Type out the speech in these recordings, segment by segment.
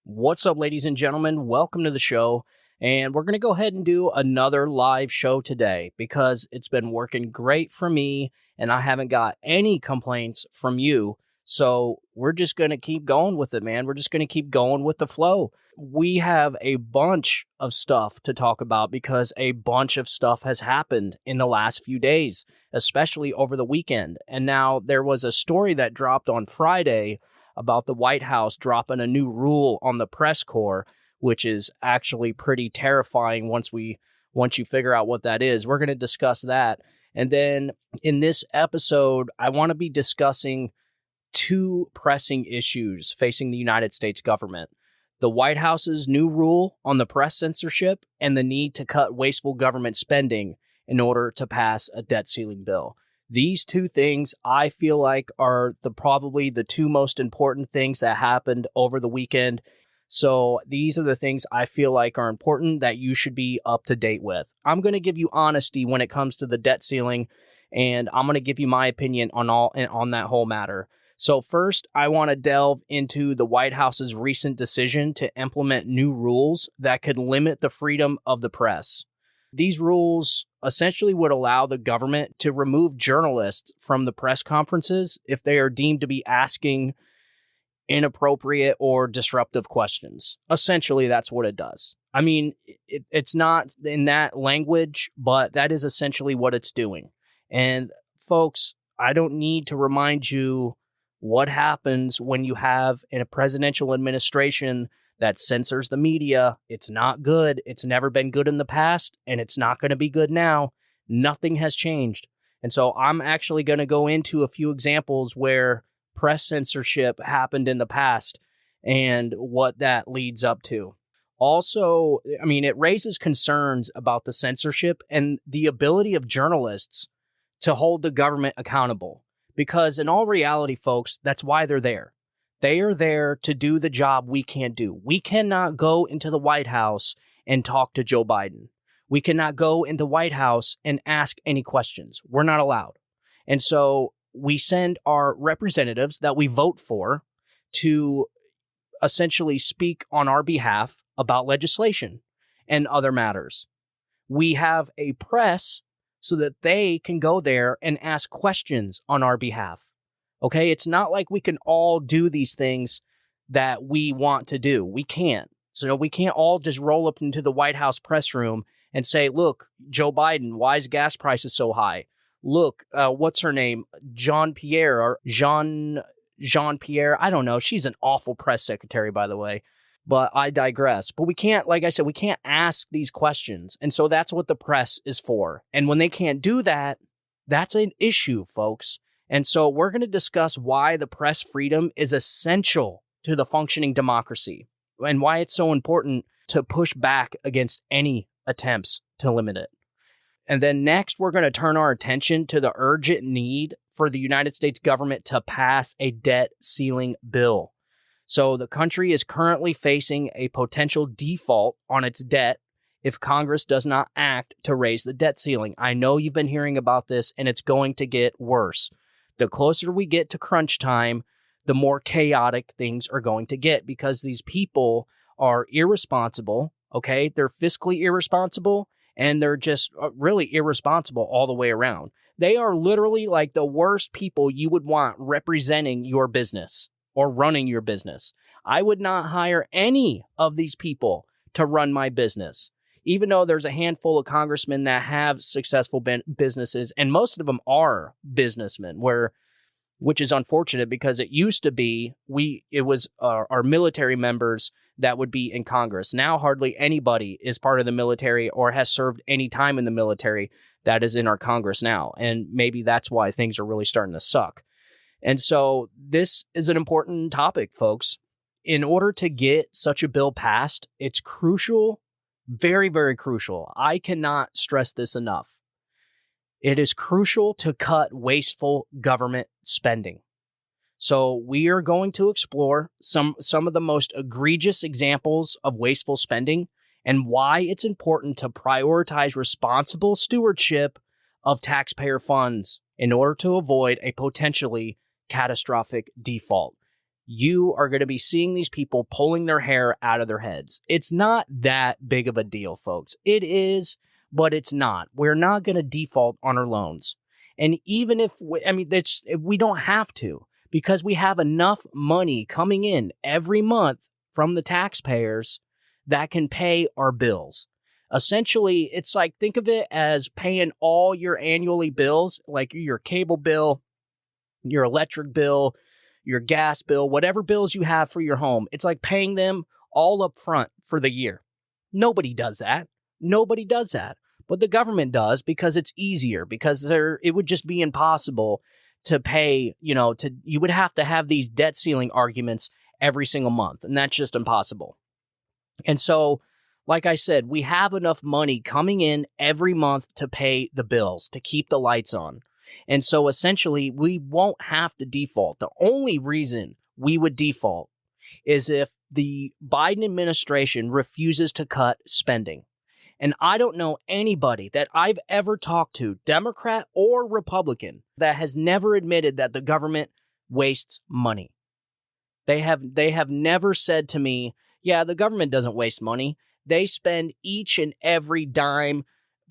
What's up, ladies and gentlemen? Welcome to the show. And we're going to go ahead and do another live show today because it's been working great for me and I haven't got any complaints from you. So we're just going to keep going with it, man. We're just going to keep going with the flow. We have a bunch of stuff to talk about because a bunch of stuff has happened in the last few days, especially over the weekend. And now there was a story that dropped on Friday about the White House dropping a new rule on the press corps, which is actually pretty terrifying once you figure out what that is. We're going to discuss that. And then in this episode, I want to be discussing two pressing issues facing the United States government: the White House's new rule on the press censorship and the need to cut wasteful government spending in order to pass a debt ceiling bill. These two things I feel like are probably the two most important things that happened over the weekend. So these are the things I feel like are important that you should be up to date with. I'm going to give you honesty when it comes to the debt ceiling, and I'm going to give you my opinion on that whole matter. So first, I want to delve into the White House's recent decision to implement new rules that could limit the freedom of the press. These rules essentially would allow the government to remove journalists from the press conferences if they are deemed to be asking inappropriate or disruptive questions. Essentially, that's what it does. I mean, it's not in that language, but that is essentially what it's doing. And folks, I don't need to remind you what happens when you have a presidential administration that censors the media. It's not good. It's never been good in the past, and it's not going to be good now. Nothing has changed. And so I'm actually going to go into a few examples where press censorship happened in the past and what that leads up to. Also, I mean, it raises concerns about the censorship and the ability of journalists to hold the government accountable. Because in all reality, folks, that's why they're there. They are there to do the job we can't do. We cannot go into the White House and talk to Joe Biden. We cannot go in the White House and ask any questions. We're not allowed. And so we send our representatives that we vote for to essentially speak on our behalf about legislation and other matters. We have a press so that they can go there and ask questions on our behalf. Okay, it's not like we can all do these things that we want to do. We can't. So we can't all just roll up into the White House press room and say, look, Joe Biden, why is gas prices so high? Look, what's her name? Jean-Pierre. I don't know. She's an awful press secretary, by the way. But I digress. But we can't, like I said, we can't ask these questions. And so that's what the press is for. And when they can't do that, that's an issue, folks. And so we're going to discuss why the press freedom is essential to the functioning democracy and why it's so important to push back against any attempts to limit it. And then next, we're going to turn our attention to the urgent need for the United States government to pass a debt ceiling bill. So the country is currently facing a potential default on its debt if Congress does not act to raise the debt ceiling. I know you've been hearing about this, and it's going to get worse. The closer we get to crunch time, the more chaotic things are going to get because these people are irresponsible, okay? They're fiscally irresponsible, and they're just really irresponsible all the way around. They are literally like the worst people you would want representing your business or running your business. I would not hire any of these people to run my business, even though there's a handful of congressmen that have successful businesses, and most of them are businessmen, which is unfortunate because it used to be it was our military members that would be in Congress. Now hardly anybody is part of the military or has served any time in the military that is in our Congress now, and maybe that's why things are really starting to suck. And so this is an important topic, folks. In order to get such a bill passed, it's crucial, very, very crucial. I cannot stress this enough. It is crucial to cut wasteful government spending. So we are going to explore some of the most egregious examples of wasteful spending and why it's important to prioritize responsible stewardship of taxpayer funds in order to avoid a potentially catastrophic default. you are going to be seeing these people pulling their hair out of their heads. It's not that big of a deal, folks. It is, but it's not. We're not going to default on our loans. And even if, we don't have to, because we have enough money coming in every month from the taxpayers that can pay our bills. Essentially, it's like, think of it as paying all your annually bills, like your cable bill, your electric bill, your gas bill, whatever bills you have for your home. It's like paying them all up front for the year. Nobody does that. Nobody does that. But the government does, because it's easier, because it would just be impossible to pay, you would have to have these debt ceiling arguments every single month, and that's just impossible. And so, like I said, we have enough money coming in every month to pay the bills, to keep the lights on. And so essentially, we won't have to default. The only reason we would default is if the Biden administration refuses to cut spending. And I don't know anybody that I've ever talked to, Democrat or Republican, that has never admitted that the government wastes money. They have never said to me, yeah, the government doesn't waste money. They spend each and every dime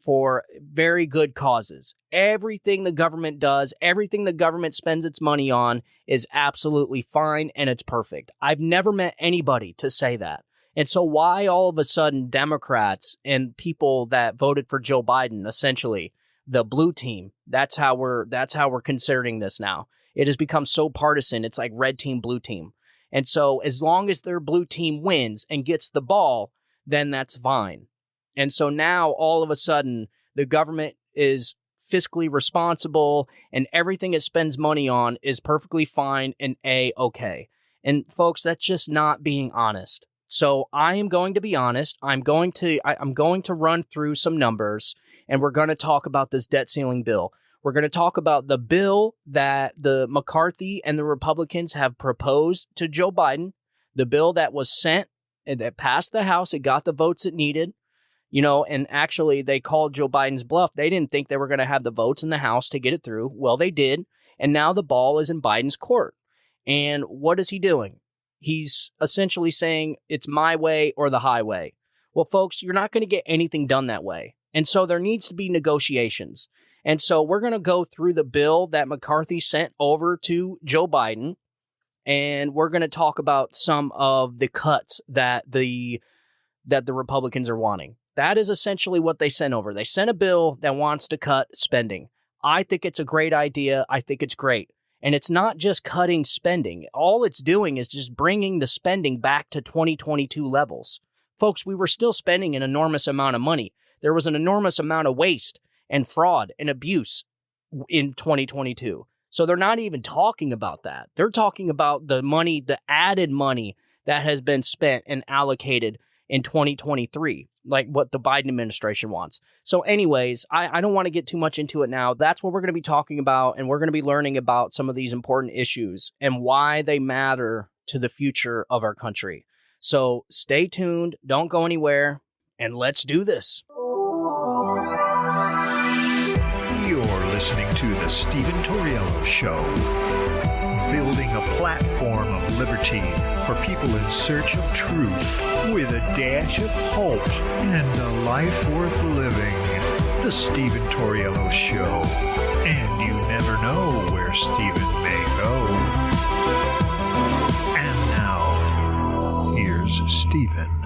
for very good causes. Everything the government does, everything the government spends its money on is absolutely fine and it's perfect. I've never met anybody to say that. And so why all of a sudden Democrats and people that voted for Joe Biden, essentially the blue team, that's how we're considering this now. It has become so partisan. It's like red team, blue team. And so as long as their blue team wins and gets the ball, then that's fine. And so now all of a sudden the government is fiscally responsible and everything it spends money on is perfectly fine and A-okay. And folks, that's just not being honest. So I am going to be honest. I'm going to run through some numbers, and we're going to talk about this debt ceiling bill. We're going to talk about the bill that the McCarthy and the Republicans have proposed to Joe Biden, the bill that was sent and that passed the House. It got the votes it needed, and actually they called Joe Biden's bluff. They didn't think they were going to have the votes in the House to get it through. Well, they did. And now the ball is in Biden's court. And what is he doing? He's essentially saying it's my way or the highway. Well, folks, you're not going to get anything done that way. And so there needs to be negotiations. And so we're going to go through the bill that McCarthy sent over to Joe Biden, and we're going to talk about some of the cuts that the Republicans are wanting. That is essentially what they sent over. They sent a bill that wants to cut spending. I think it's a great idea. I think it's great. And it's not just cutting spending. All it's doing is just bringing the spending back to 2022 levels. Folks, we were still spending an enormous amount of money. There was an enormous amount of waste and fraud and abuse in 2022. So they're not even talking about that. They're talking about the money, the added money that has been spent and allocated in 2023, like what the Biden administration wants. So anyways, I don't want to get too much into it now. That's what we're going to be talking about, and we're going to be learning about some of these important issues and why they matter to the future of our country. So stay tuned, don't go anywhere, and let's do this. You're listening to The Stephen Torriello Show, building a platform of liberty for people in search of truth with a dash of hope and a life worth living. The Stephen Torriello Show. And you never know where Stephen may go. And now, here's Stephen.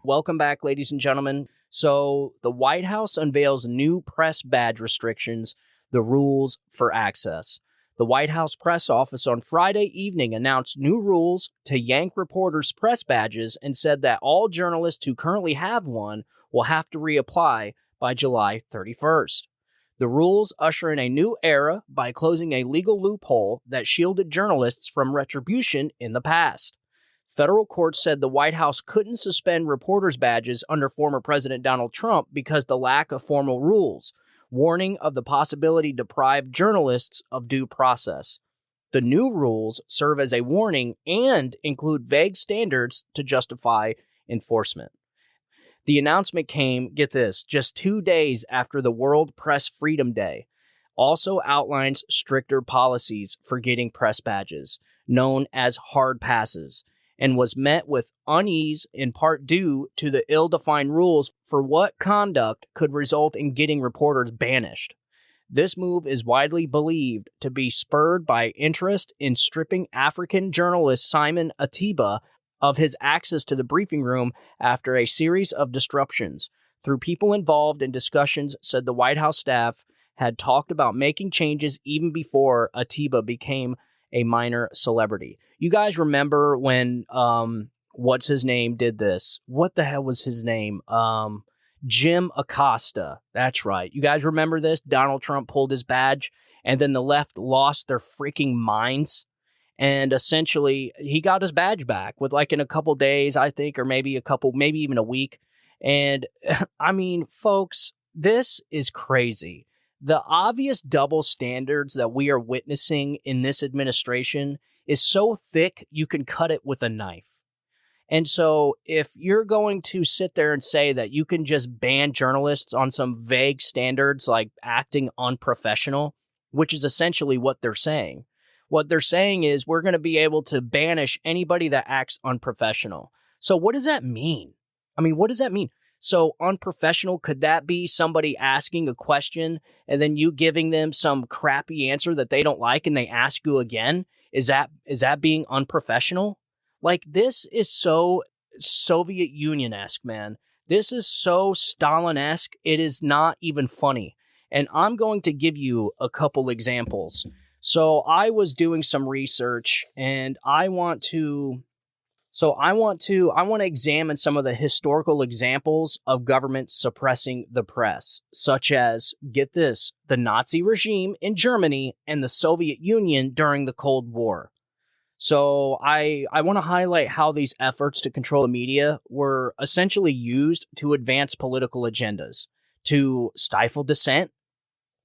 Welcome back, ladies and gentlemen. So the White House unveils new press badge restrictions, the rules for access. The White House press office on Friday evening announced new rules to yank reporters' press badges and said that all journalists who currently have one will have to reapply by July 31st. The rules usher in a new era by closing a legal loophole that shielded journalists from retribution in the past. Federal courts said the White House couldn't suspend reporters' badges under former President Donald Trump because the lack of formal rules, warning of the possibility deprived journalists of due process. The new rules serve as a warning and include vague standards to justify enforcement. The announcement came, get this, just 2 days after the World Press Freedom Day. Also outlines stricter policies for getting press badges. known as hard passes, and was met with unease in part due to the ill-defined rules for what conduct could result in getting reporters banished. This move is widely believed to be spurred by interest in stripping African journalist Simon Atiba of his access to the briefing room after a series of disruptions. Through people involved in discussions, said the White House staff had talked about making changes even before Atiba became a minor celebrity. You guys remember when, what's his name did this? What the hell was his name? Jim Acosta. That's right. You guys remember this? Donald Trump pulled his badge, and then the left lost their freaking minds. And essentially, he got his badge back with in a couple days, I think, or maybe even a week. And I mean, folks, this is crazy. The obvious double standards that we are witnessing in this administration is so thick you can cut it with a knife. And so if you're going to sit there and say that you can just ban journalists on some vague standards like acting unprofessional, which is essentially what they're saying. What they're saying is we're going to be able to banish anybody that acts unprofessional. So what does that mean? I mean, what does that mean? So unprofessional, could that be somebody asking a question and then you giving them some crappy answer that they don't like and they ask you again? Is that being unprofessional? This is so Soviet Union-esque, man. This is so Stalin-esque, it is not even funny. And I'm going to give you a couple examples. So I was doing some research, and I want to examine some of the historical examples of governments suppressing the press, such as, get this, the Nazi regime in Germany and the Soviet Union during the Cold War. So I want to highlight how these efforts to control the media were essentially used to advance political agendas, to stifle dissent,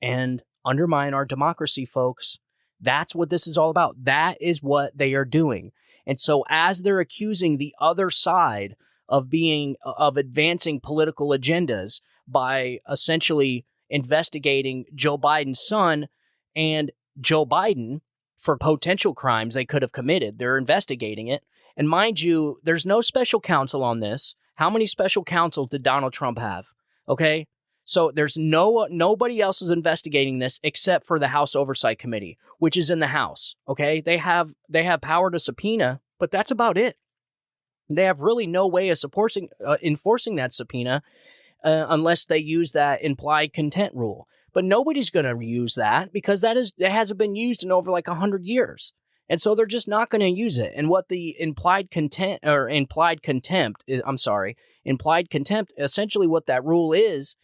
and undermine our democracy, folks. That's what this is all about. That is what they are doing. And so as they're accusing the other side of advancing political agendas by essentially investigating Joe Biden's son and Joe Biden for potential crimes they could have committed, they're investigating it. And mind you, there's no special counsel on this. How many special counsels did Donald Trump have? Okay. So there's nobody else is investigating this except for the House Oversight Committee, which is in the House. Okay, they have power to subpoena, but that's about it. They have really no way of enforcing that subpoena unless they use that implied contempt rule. But nobody's going to use that because it hasn't been used in over 100 years. And so they're just not going to use it. And what the implied contempt, essentially what that rule is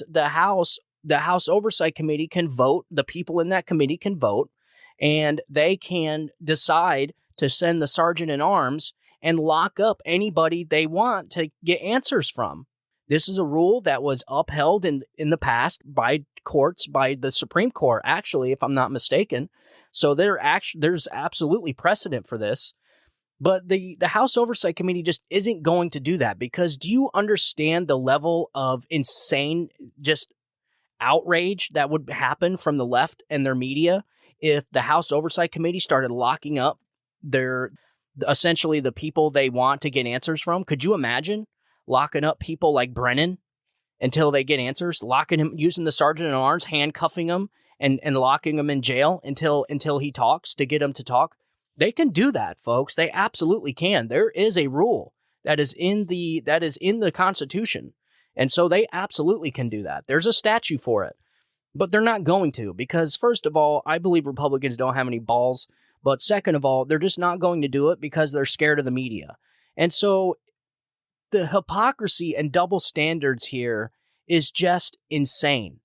the House Oversight Committee can vote, the people in that committee can vote, and they can decide to send the sergeant in arms and lock up anybody they want to get answers from. This is a rule that was upheld in the past by courts, by the Supreme Court, actually, if I'm not mistaken. So there's absolutely precedent for this. But the House Oversight Committee just isn't going to do that, because do you understand the level of insane just outrage that would happen from the left and their media if the House Oversight Committee started locking up essentially the people they want to get answers from? Could you imagine locking up people like Brennan until they get answers, locking him, using the sergeant at arms, handcuffing him and locking him in jail until he talks, to get him to talk? They can do that, folks. They absolutely can. There is a rule that is in the Constitution. And so they absolutely can do that. There's a statute for it. But they're not going to, because first of all, I believe Republicans don't have any balls. But second of all, they're just not going to do it because they're scared of the media. And so the hypocrisy and double standards here is just insane.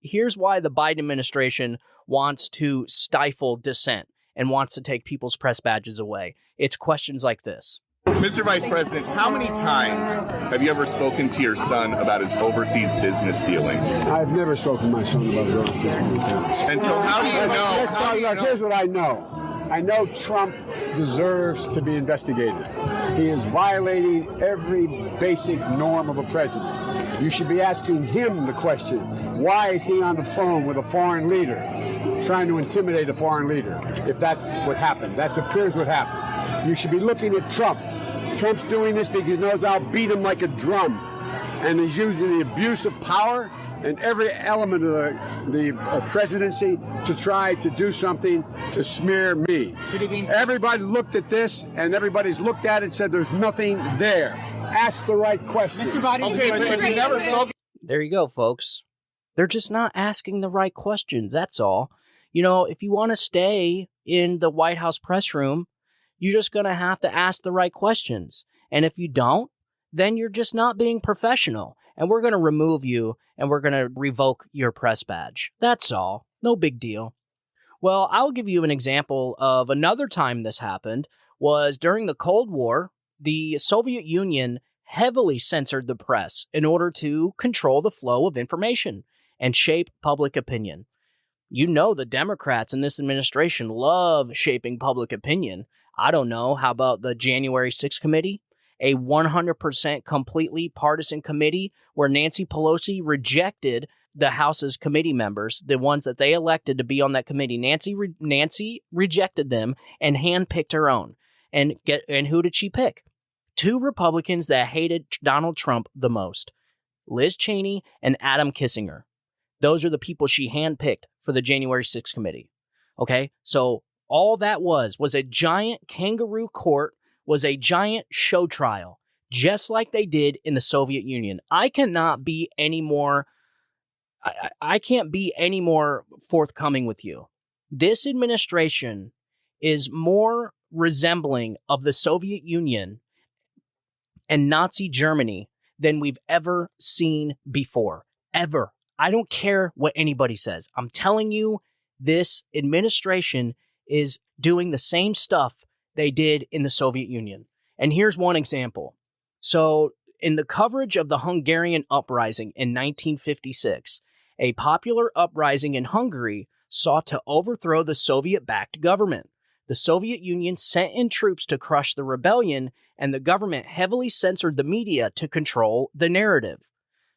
Here's why the Biden administration wants to stifle dissent and wants to take people's press badges away. It's questions like this. Mr. Vice President, how many times have you ever spoken to your son about his overseas business dealings? I've never spoken to my son about his overseas business dealings. And so how do you know? Here's what I know. I know Trump deserves to be investigated. He is violating every basic norm of a president. You should be asking him the question, why is he on the phone with a foreign leader? trying to intimidate a foreign leader, if that's what happened. That appears what happened. You should be looking at Trump. Trump's doing this because he knows I'll beat him like a drum. And he's using the abuse of power and every element of the presidency to try to do something to smear me. Everybody looked at this, and everybody's looked at it and said there's nothing there. Ask the right question. There you go, folks. They're just not asking the right questions, that's all. You know, if you want to stay in the White House press room, you're just going to have to ask the right questions. And if you don't, then you're just not being professional. And we're going to remove you, and we're going to revoke your press badge. That's all. No big deal. Well, I'll give you an example of another time this happened. Was during the Cold War, the Soviet Union heavily censored the press in order to control the flow of information and shape public opinion. You know the Democrats in this administration love shaping public opinion. I don't know, how about the January 6th committee? A 100% completely partisan committee where Nancy Pelosi rejected the House's committee members, the ones that they elected to be on that committee. Nancy rejected them and handpicked her own. And who did she pick? Two Republicans that hated Donald Trump the most, Liz Cheney and Adam Kissinger. Those are the people she handpicked for the January 6th committee. Okay, so all that was a giant kangaroo court, was a giant show trial, just like they did in the Soviet Union. I cannot be any more, I can't be any more forthcoming with you. This administration is more resembling of the Soviet Union and Nazi Germany than we've ever seen before. Ever. I don't care what anybody says. I'm telling you, this administration is doing the same stuff they did in the Soviet Union. And here's one example. So, in the coverage of the Hungarian uprising in 1956, a popular uprising in Hungary sought to overthrow the Soviet-backed government. The Soviet Union sent in troops to crush the rebellion, and the government heavily censored the media to control the narrative.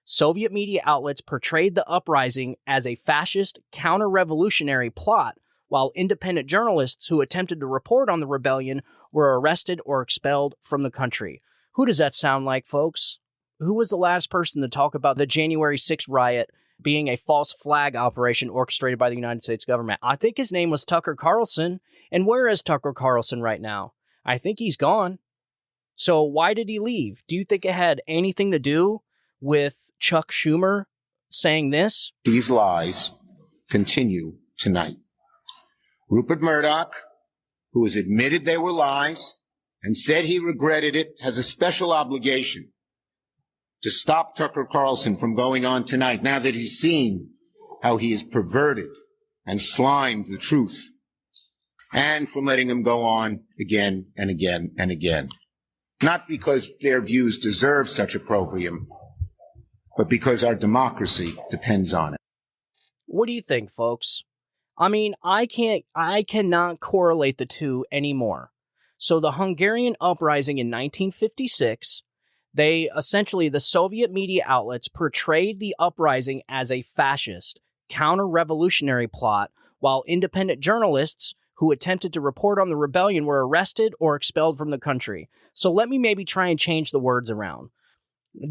Soviet media outlets portrayed the uprising as a fascist counter-revolutionary plot, while independent journalists who attempted to report on the rebellion were arrested or expelled from the country. Who does that sound like, folks? Who was the last person to talk about the January 6th riot being a false flag operation orchestrated by the United States government? I think his name was Tucker Carlson. And where is Tucker Carlson right now? I think he's gone. So why did he leave? Do you think it had anything to do with Chuck Schumer saying this? These lies continue tonight. Rupert Murdoch, who has admitted they were lies and said he regretted it, has a special obligation to stop Tucker Carlson from going on tonight now that he's seen how he has perverted and slimed the truth, and from letting him go on again and again and again. Not because their views deserve such opprobrium, but because our democracy depends on it. What do you think, folks? I mean, I cannot correlate the two anymore. So the Hungarian uprising in 1956, the Soviet media outlets portrayed the uprising as a fascist, counter-revolutionary plot, while independent journalists who attempted to report on the rebellion were arrested or expelled from the country. So let me maybe try and change the words around.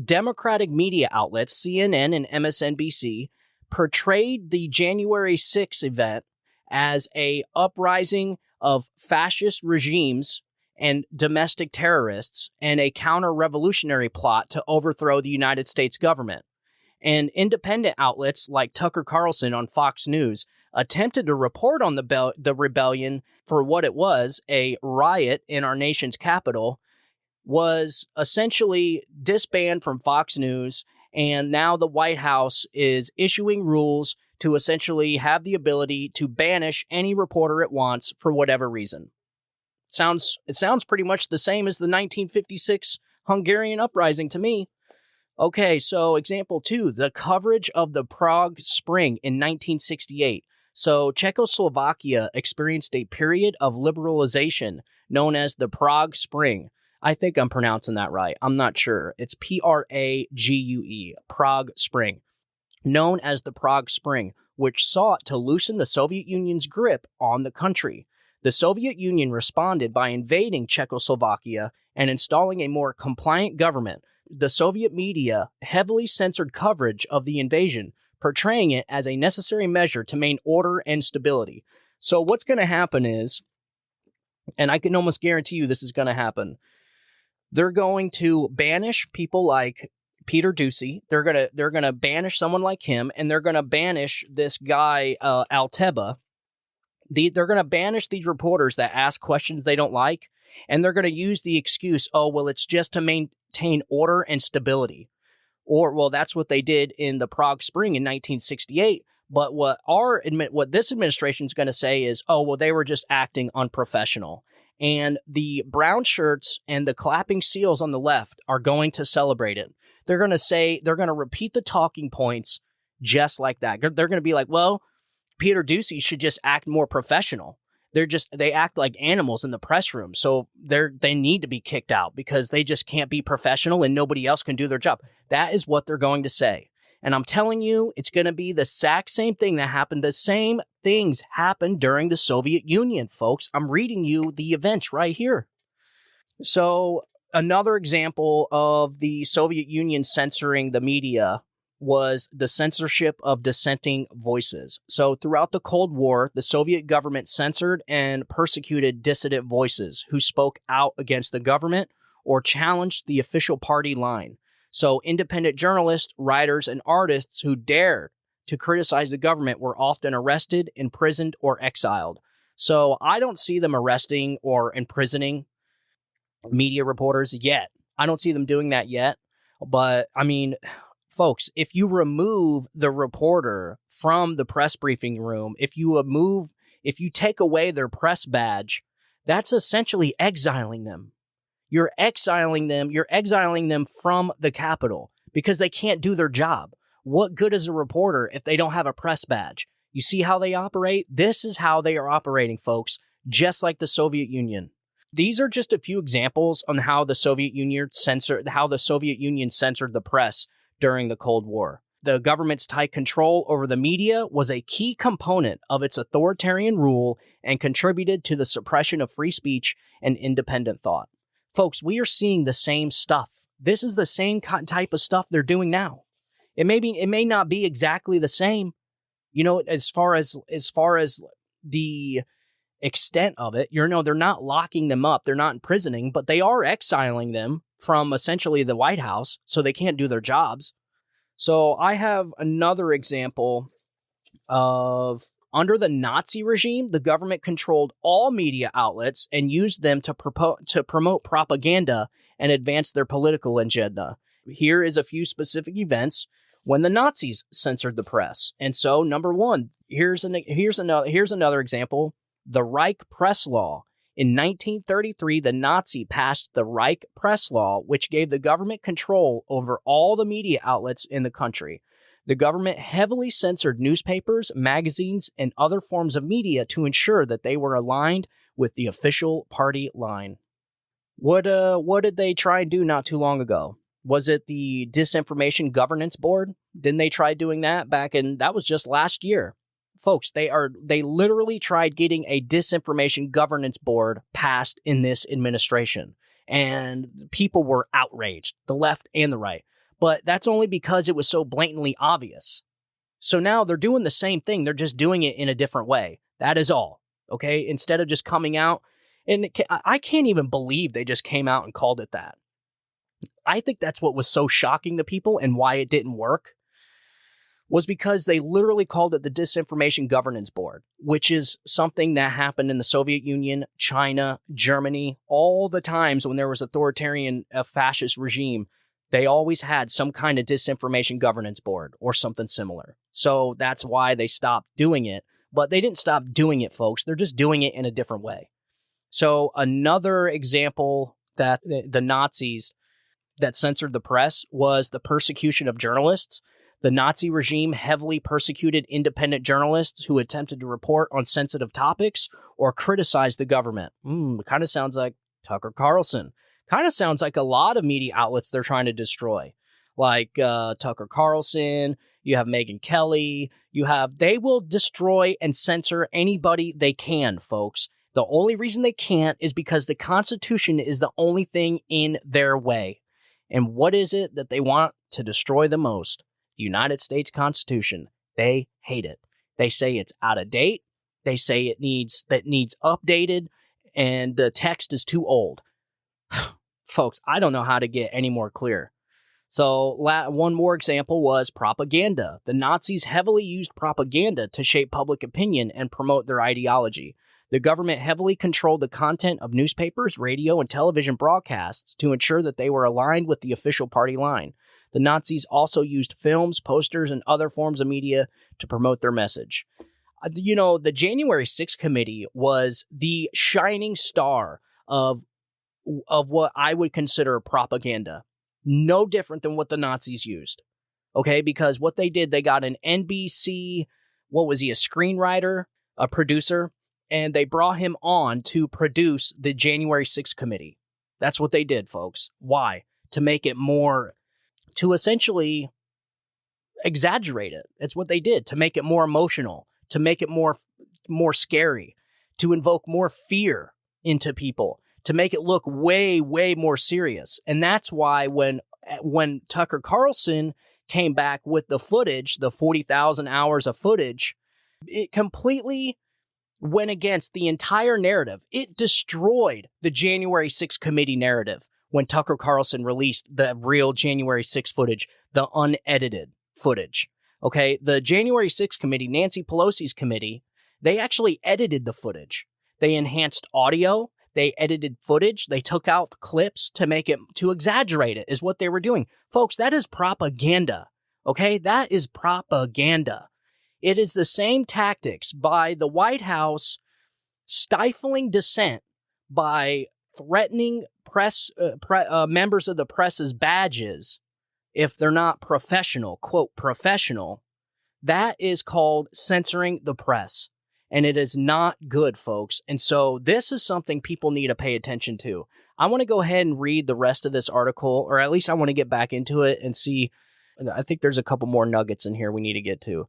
Democratic media outlets, CNN and MSNBC, portrayed the January 6th event as a uprising of fascist regimes and domestic terrorists and a counter-revolutionary plot to overthrow the United States government. And independent outlets like Tucker Carlson on Fox News attempted to report on the rebellion for what it was, a riot in our nation's capital, was essentially disbanded from Fox News. And now the White House is issuing rules to essentially have the ability to banish any reporter it wants for whatever reason. It sounds pretty much the same as the 1956 Hungarian uprising to me. Okay, so example 2, the coverage of the Prague Spring in 1968. So Czechoslovakia experienced a period of liberalization known as the Prague Spring. I think I'm pronouncing that right. I'm not sure. It's Prague, Prague Spring. Known as the Prague Spring, which sought to loosen the Soviet Union's grip on the country. The Soviet Union responded by invading Czechoslovakia and installing a more compliant government. The Soviet media heavily censored coverage of the invasion, portraying it as a necessary measure to maintain order and stability. So what's going to happen is, and I can almost guarantee you this is going to happen, they're going to banish people like Peter Doocy. They're gonna banish someone like him, and they're gonna banish this guy Alteba. They're gonna banish these reporters that ask questions they don't like, and they're gonna use the excuse, oh well, it's just to maintain order and stability, or well, that's what they did in the Prague Spring in 1968. But what this administration is going to say is, oh well, they were just acting unprofessional. And the brown shirts and the clapping seals on the left are going to celebrate it. They're going to repeat the talking points just like that. They're going to be like, well, Peter Doocy should just act more professional. They act like animals in the press room. So they need to be kicked out because they just can't be professional and nobody else can do their job. That is what they're going to say. And I'm telling you, it's going to be the exact same thing that happened. The same things happened during the Soviet Union, folks. I'm reading you the events right here. So another example of the Soviet Union censoring the media was the censorship of dissenting voices. So throughout the Cold War, the Soviet government censored and persecuted dissident voices who spoke out against the government or challenged the official party line. So independent journalists, writers, and artists who dared to criticize the government were often arrested, imprisoned, or exiled. So I don't see them arresting or imprisoning media reporters yet. I don't see them doing that yet. But, I mean, folks, if you remove the reporter from the press briefing room, if you take away their press badge, that's essentially exiling them. You're exiling them from the Capitol because they can't do their job. What good is a reporter if they don't have a press badge? You see how they operate? This is how they are operating, folks, just like the Soviet Union. These are just a few examples on how the Soviet Union censored the press during the Cold War. The government's tight control over the media was a key component of its authoritarian rule and contributed to the suppression of free speech and independent thought. Folks, we are seeing the same stuff. This is the same type of stuff they're doing now. It may not be exactly the same, as far as the extent of it. They're not locking them up, they're not imprisoning, but they are exiling them from essentially the White House so they can't do their jobs. So I have another example of, under the Nazi regime, the government controlled all media outlets and used them to promote propaganda and advance their political agenda. Here is a few specific events when the Nazis censored the press. And so, number one, here's another example: the Reich Press Law. In 1933, the Nazi passed the Reich Press Law, which gave the government control over all the media outlets in the country. The government heavily censored newspapers, magazines, and other forms of media to ensure that they were aligned with the official party line. What did they try and do not too long ago? Was it the Disinformation Governance Board? Didn't they try doing that that was just last year? Folks, they literally tried getting a Disinformation Governance Board passed in this administration, and people were outraged, the left and the right. But that's only because it was so blatantly obvious. So now they're doing the same thing. They're just doing it in a different way. That is all. Okay? Instead of just coming out. And I can't even believe they just came out and called it that. I think that's what was so shocking to people and why it didn't work, was because they literally called it the Disinformation Governance Board, which is something that happened in the Soviet Union, China, Germany, all the times when there was authoritarian fascist regime. They always had some kind of Disinformation Governance Board or something similar. So that's why they stopped doing it. But they didn't stop doing it, folks. They're just doing it in a different way. So another example that the Nazis that censored the press was the persecution of journalists. The Nazi regime heavily persecuted independent journalists who attempted to report on sensitive topics or criticize the government. It kind of sounds like Tucker Carlson. Kind of sounds like a lot of media outlets they're trying to destroy, like Tucker Carlson, you have Megyn Kelly, they will destroy and censor anybody they can, folks. The only reason they can't is because the Constitution is the only thing in their way. And what is it that they want to destroy the most? The United States Constitution. They hate it. They say it's out of date. They say it needs updated, and the text is too old. Folks, I don't know how to get any more clear. So one more example was propaganda. The Nazis heavily used propaganda to shape public opinion and promote their ideology. The government heavily controlled the content of newspapers, radio, and television broadcasts to ensure that they were aligned with the official party line. The Nazis also used films, posters, and other forms of media to promote their message. The January 6th committee was the shining star of what I would consider propaganda. No different than what the Nazis used. Okay, because what they did, they got an NBC, what was he, a screenwriter, a producer, and they brought him on to produce the January 6th committee. That's what they did, folks. Why? To make it more, to essentially exaggerate it. It's what they did, to make it more emotional, to make it more scary, to invoke more fear into people, to make it look way, way more serious. And that's why when Tucker Carlson came back with the footage, the 40,000 hours of footage, it completely went against the entire narrative. It destroyed the January 6th committee narrative when Tucker Carlson released the real January 6th footage, the unedited footage. Okay, the January 6th committee, Nancy Pelosi's committee, they actually edited the footage. They enhanced audio. They edited footage. They took out the clips to exaggerate it, is what they were doing. Folks, that is propaganda. Okay, that is propaganda. It is the same tactics by the White House stifling dissent by threatening members of the press's badges if they're not professional, quote, professional. That is called censoring the press. And it is not good, folks. And so this is something people need to pay attention to. I want to go ahead and read the rest of this article, or at least I want to get back into it and see. I think there's a couple more nuggets in here we need to get to.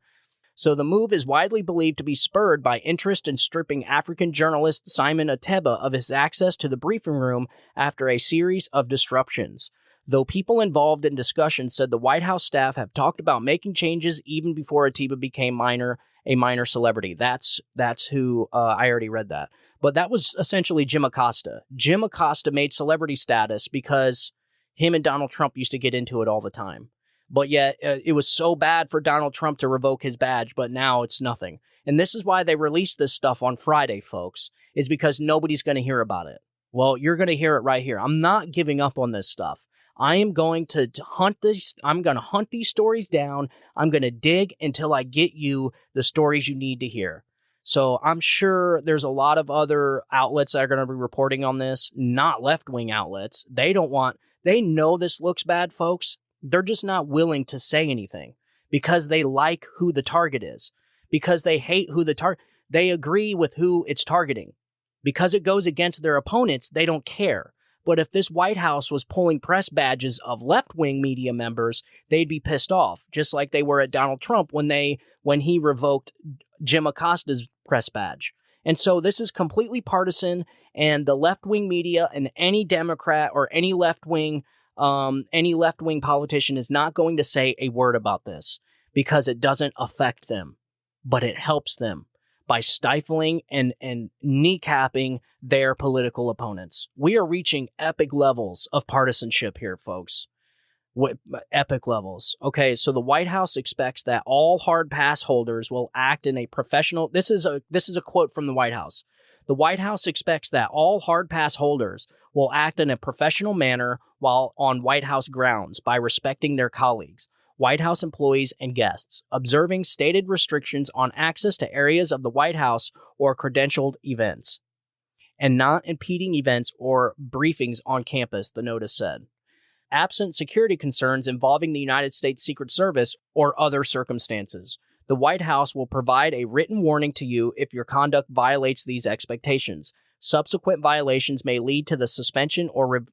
So the move is widely believed to be spurred by interest in stripping African journalist Simon Ateba of his access to the briefing room after a series of disruptions. Though people involved in discussions said the White House staff have talked about making changes even before Ateba became a minor celebrity. That's who, I already read that. But that was essentially Jim Acosta. Jim Acosta made celebrity status because him and Donald Trump used to get into it all the time. But yet, it was so bad for Donald Trump to revoke his badge, but now it's nothing. And this is why they released this stuff on Friday, folks, is because nobody's going to hear about it. Well, you're going to hear it right here. I'm not giving up on this stuff. I am going to hunt this. I'm going to hunt these stories down. I'm going to dig until I get you the stories you need to hear. So I'm sure there's a lot of other outlets that are going to be reporting on this, not left-wing outlets. They know this looks bad, folks. They're just not willing to say anything because they like who the target is, because they hate who they agree with who it's targeting. Because it goes against their opponents, they don't care. But if this White House was pulling press badges of left-wing media members, they'd be pissed off, just like they were at Donald Trump when he revoked Jim Acosta's press badge. And so this is completely partisan, and the left-wing media and any Democrat or any left-wing politician is not going to say a word about this because it doesn't affect them, but it helps them by stifling and kneecapping their political opponents. We are reaching epic levels of partisanship here, folks. Epic levels. Okay, so the White House expects that all hard pass holders will act in a professional. This is a quote from the White House. The White House expects that all hard pass holders will act in a professional manner while on White House grounds by respecting their colleagues, White House employees, and guests, observing stated restrictions on access to areas of the White House or credentialed events, and not impeding events or briefings on campus, the notice said. Absent security concerns involving the United States Secret Service or other circumstances, the White House will provide a written warning to you if your conduct violates these expectations. Subsequent violations may lead to the suspension or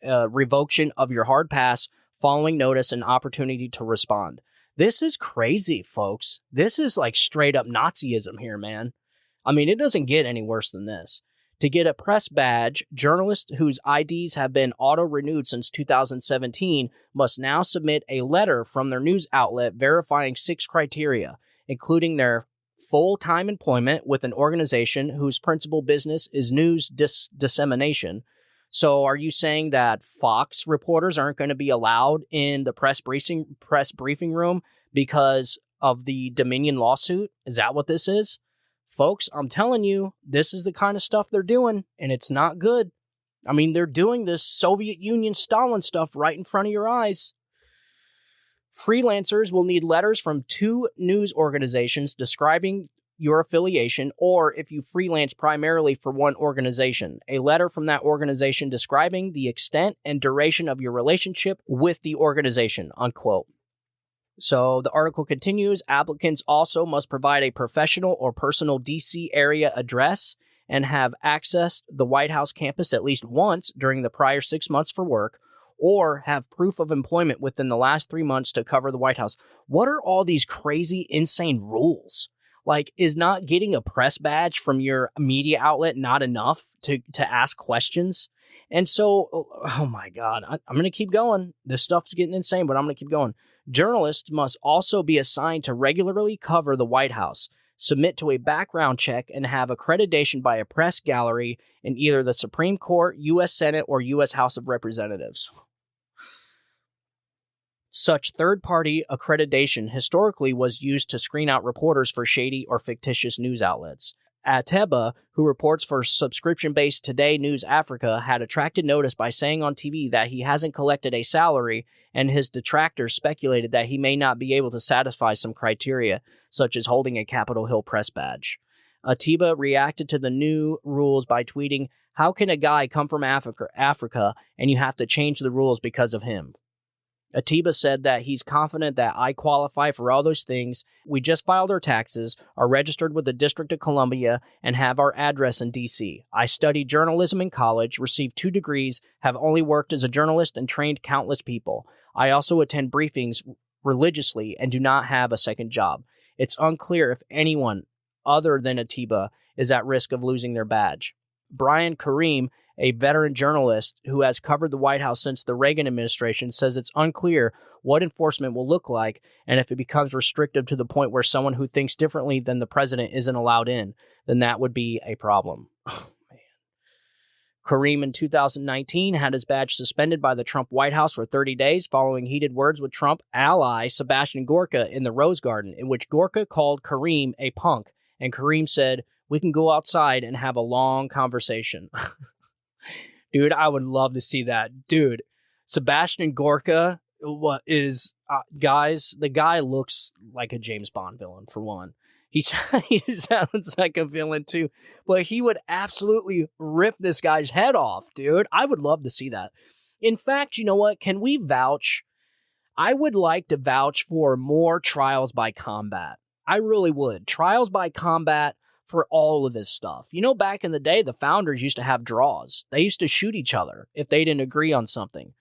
revocation of your hard pass following notice and opportunity to respond. This is crazy, folks. This is like straight up Nazism here, man. I mean, it doesn't get any worse than this. To get a press badge, journalists whose IDs have been auto-renewed since 2017 must now submit a letter from their news outlet verifying 6 criteria, including their full-time employment with an organization whose principal business is news dissemination. So are you saying that Fox reporters aren't going to be allowed in the press briefing room because of the Dominion lawsuit? Is that what this is? Folks, I'm telling you, this is the kind of stuff they're doing, and it's not good. I mean, they're doing this Soviet Union Stalin stuff right in front of your eyes. Freelancers will need letters from 2 news organizations describing your affiliation, or if you freelance primarily for one organization, a letter from that organization describing the extent and duration of your relationship with the organization, unquote. So the article continues, applicants also must provide a professional or personal D.C. area address and have accessed the White House campus at least once during the prior 6 months for work, or have proof of employment within the last 3 months to cover the White House. What are all these crazy, insane rules? Like, is not getting a press badge from your media outlet not enough to ask questions? And so, oh my God, I'm going to keep going. This stuff's getting insane, but I'm going to keep going. Journalists must also be assigned to regularly cover the White House, submit to a background check, and have accreditation by a press gallery in either the Supreme Court, U.S. Senate, or U.S. House of Representatives. Such third-party accreditation historically was used to screen out reporters for shady or fictitious news outlets. Ateba, who reports for subscription-based Today News Africa, had attracted notice by saying on TV that he hasn't collected a salary, and his detractors speculated that he may not be able to satisfy some criteria, such as holding a Capitol Hill press badge. Ateba reacted to the new rules by tweeting, "How can a guy come from Africa and you have to change the rules because of him?" Ateba said that he's confident that I qualify for all those things. We just filed our taxes, are registered with the District of Columbia, and have our address in D.C. I studied journalism in college, received 2 degrees, have only worked as a journalist, and trained countless people. I also attend briefings religiously and do not have a second job. It's unclear if anyone other than Ateba is at risk of losing their badge. Brian Kareem, a veteran journalist who has covered the White House since the Reagan administration, says it's unclear what enforcement will look like and if it becomes restrictive to the point where someone who thinks differently than the president isn't allowed in, then that would be a problem. Oh, man. Kareem in 2019 had his badge suspended by the Trump White House for 30 days following heated words with Trump ally Sebastian Gorka in the Rose Garden, in which Gorka called Kareem a punk, and Kareem said, "We can go outside and have a long conversation." Dude, I would love to see that. Dude, Sebastian Gorka, what is, guys, the guy looks like a James Bond villain, for one. He sounds like a villain, too. But he would absolutely rip this guy's head off, dude. I would love to see that. In fact, you know what? Can we vouch? I would like to vouch for more trials by combat. I really would. Trials by combat for all of this stuff. You know, back in the day, the founders used to have draws. They used to shoot each other if they didn't agree on something.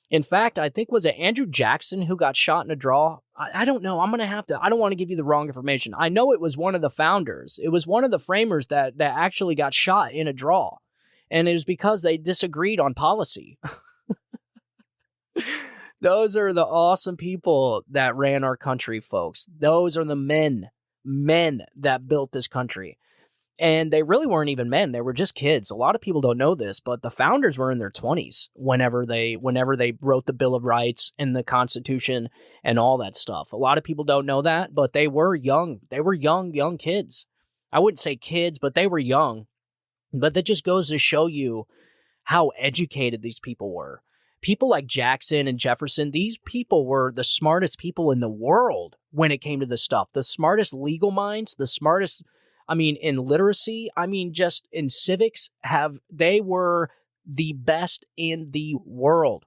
In fact, I think, was it Andrew Jackson who got shot in a draw? I don't know. I don't want to give you the wrong information. I know it was one of the founders. It was one of the framers that actually got shot in a draw. And it was because they disagreed on policy. Those are the awesome people that ran our country, folks. Those are the men that built this country. And they really weren't even men. They were just kids. A lot of people don't know this, but the founders were in their 20s whenever they wrote the Bill of Rights and the Constitution and all that stuff. A lot of people don't know that, but they were young. They were young kids. I wouldn't say kids, but they were young. But that just goes to show you how educated these people were. People like Jackson and Jefferson, these people were the smartest people in the world when it came to this stuff. The smartest legal minds, the smartest, in literacy, just in civics, they were the best in the world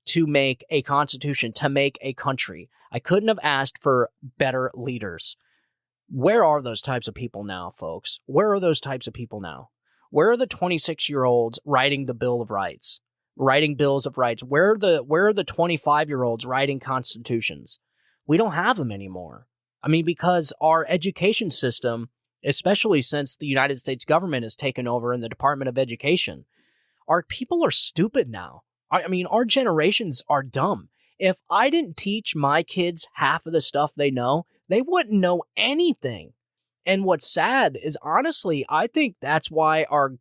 to make a constitution, to make a country. I couldn't have asked for better leaders. Where are those types of people now, folks? Where are those types of people now? Where are the 26-year-olds writing the Bill of Rights? Writing bills of rights? Where are the 25-year-olds writing constitutions? We don't have them anymore. I mean, because our education system, especially since the United States government has taken over in the Department of Education, our people are stupid now. I mean, our generations are dumb. If I didn't teach my kids half of the stuff they know, they wouldn't know anything. And what's sad is, honestly, I think that's why our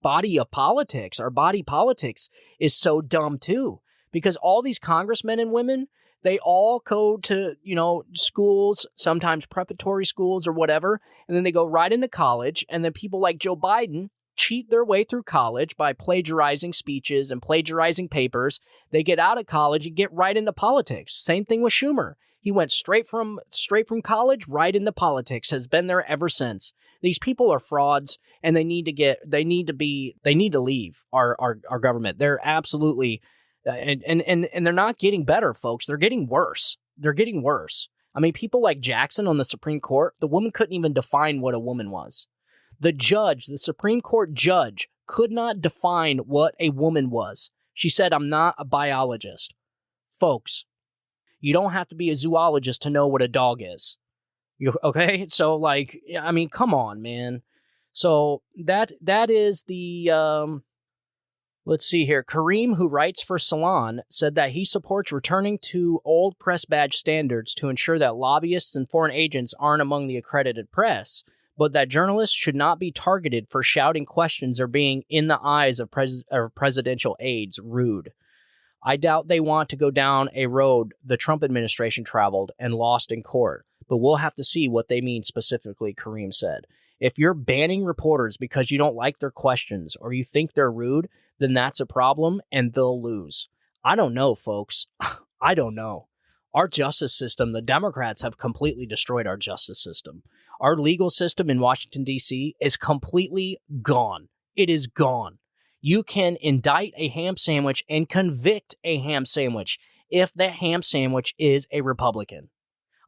body politics is so dumb too. Because all these congressmen and women, they all go to, schools, sometimes preparatory schools or whatever, and then they go right into college, and then people like Joe Biden cheat their way through college by plagiarizing speeches and plagiarizing papers. They get out of college and get right into politics. Same thing with Schumer. He went straight from college right into politics, has been there ever since. These people are frauds, and they need to leave our government. They're absolutely, and they're not getting better, folks. They're getting worse. I mean, people like Jackson on the Supreme Court, the woman couldn't even define what a woman was. The Supreme Court judge could not define what a woman was. She said, "I'm not a biologist." Folks, you don't have to be a zoologist to know what a dog is. Okay? So, come on, man. So that is the, let's see here. Kareem, who writes for Salon, said that he supports returning to old press badge standards to ensure that lobbyists and foreign agents aren't among the accredited press, but that journalists should not be targeted for shouting questions or being, in the eyes of presidential aides, rude. I doubt they want to go down a road the Trump administration traveled and lost in court, but we'll have to see what they mean specifically, Kareem said. If you're banning reporters because you don't like their questions or you think they're rude, then that's a problem and they'll lose. I don't know, folks. I don't know. Our justice system, the Democrats have completely destroyed our justice system. Our legal system in Washington, D.C. is completely gone. It is gone. You can indict a ham sandwich and convict a ham sandwich if that ham sandwich is a Republican.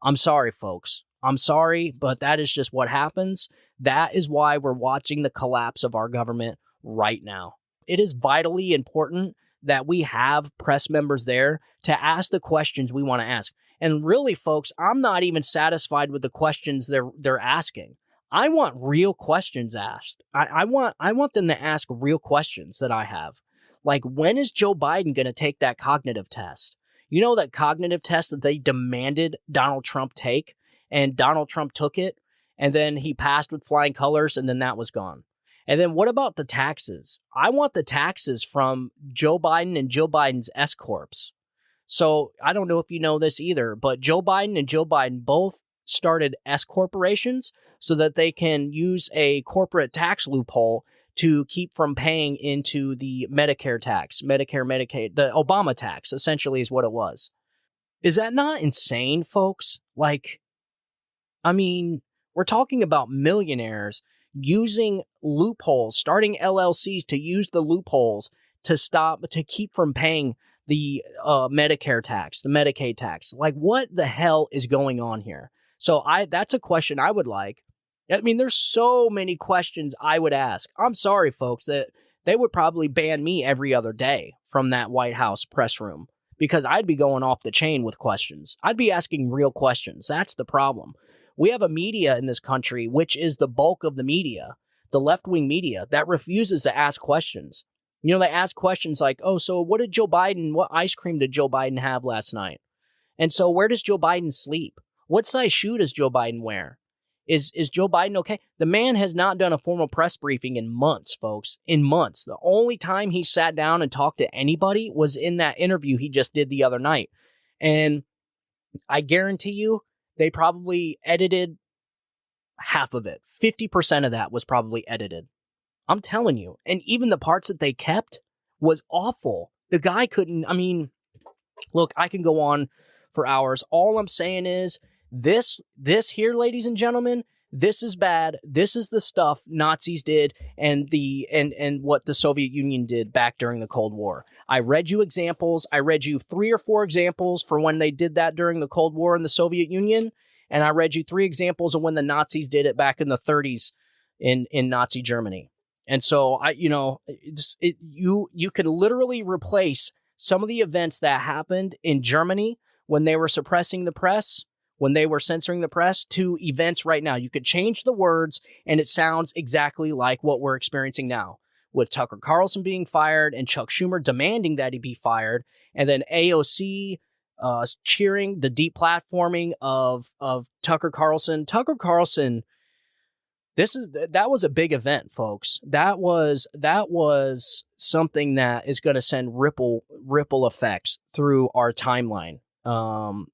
I'm sorry, folks. I'm sorry, but that is just what happens. That is why we're watching the collapse of our government right now. It is vitally important that we have press members there to ask the questions we want to ask. And really, folks, I'm not even satisfied with the questions they're asking. I want real questions asked. I want them to ask real questions that I have. Like, when is Joe Biden going to take that cognitive test? You know, that cognitive test that they demanded Donald Trump take, and Donald Trump took it, and then he passed with flying colors, and then that was gone. And then what about the taxes? I want the taxes from Joe Biden and Joe Biden's S-corps. So I don't know if you know this either, but Joe Biden and Joe Biden both started S-corporations so that they can use a corporate tax loophole to keep from paying into the Medicare tax, Medicare, Medicaid, the Obama tax, essentially is what it was. Is that not insane, folks? Like, I mean, we're talking about millionaires using loopholes, starting LLCs to use the loopholes to keep from paying the Medicare tax, the Medicaid tax. Like, what the hell is going on here? So that's a question I would like. I mean, there's so many questions I would ask. I'm sorry, folks, that they would probably ban me every other day from that White House press room because I'd be going off the chain with questions. I'd be asking real questions. That's the problem. We have a media in this country, which is the bulk of the media, the left-wing media, that refuses to ask questions. You know, they ask questions like, oh, so what ice cream did Joe Biden have last night? And so where does Joe Biden sleep? What size shoe does Joe Biden wear? Is Joe Biden okay? The man has not done a formal press briefing in months, folks. In months. The only time he sat down and talked to anybody was in that interview he just did the other night. And I guarantee you, they probably edited half of it. 50% of that was probably edited. I'm telling you. And even the parts that they kept was awful. The guy couldn't, I mean, look, I can go on for hours. All I'm saying is this here, ladies and gentlemen, this is bad. This is the stuff Nazis did and what the Soviet Union did back during the Cold War. I read you examples. I read you 3 or 4 examples for when they did that during the Cold War in the Soviet Union. And I read you 3 examples of when the Nazis did it back in the 30s in Nazi Germany. And so you can literally replace some of the events that happened in Germany when they were suppressing the press, when they were censoring the press, to events right now. You could change the words and it sounds exactly like what we're experiencing now, with Tucker Carlson being fired and Chuck Schumer demanding that he be fired, and then AOC cheering the deplatforming of Tucker Carlson. Tucker Carlson, that was a big event, folks. That was something that is going to send ripple effects through our timeline. And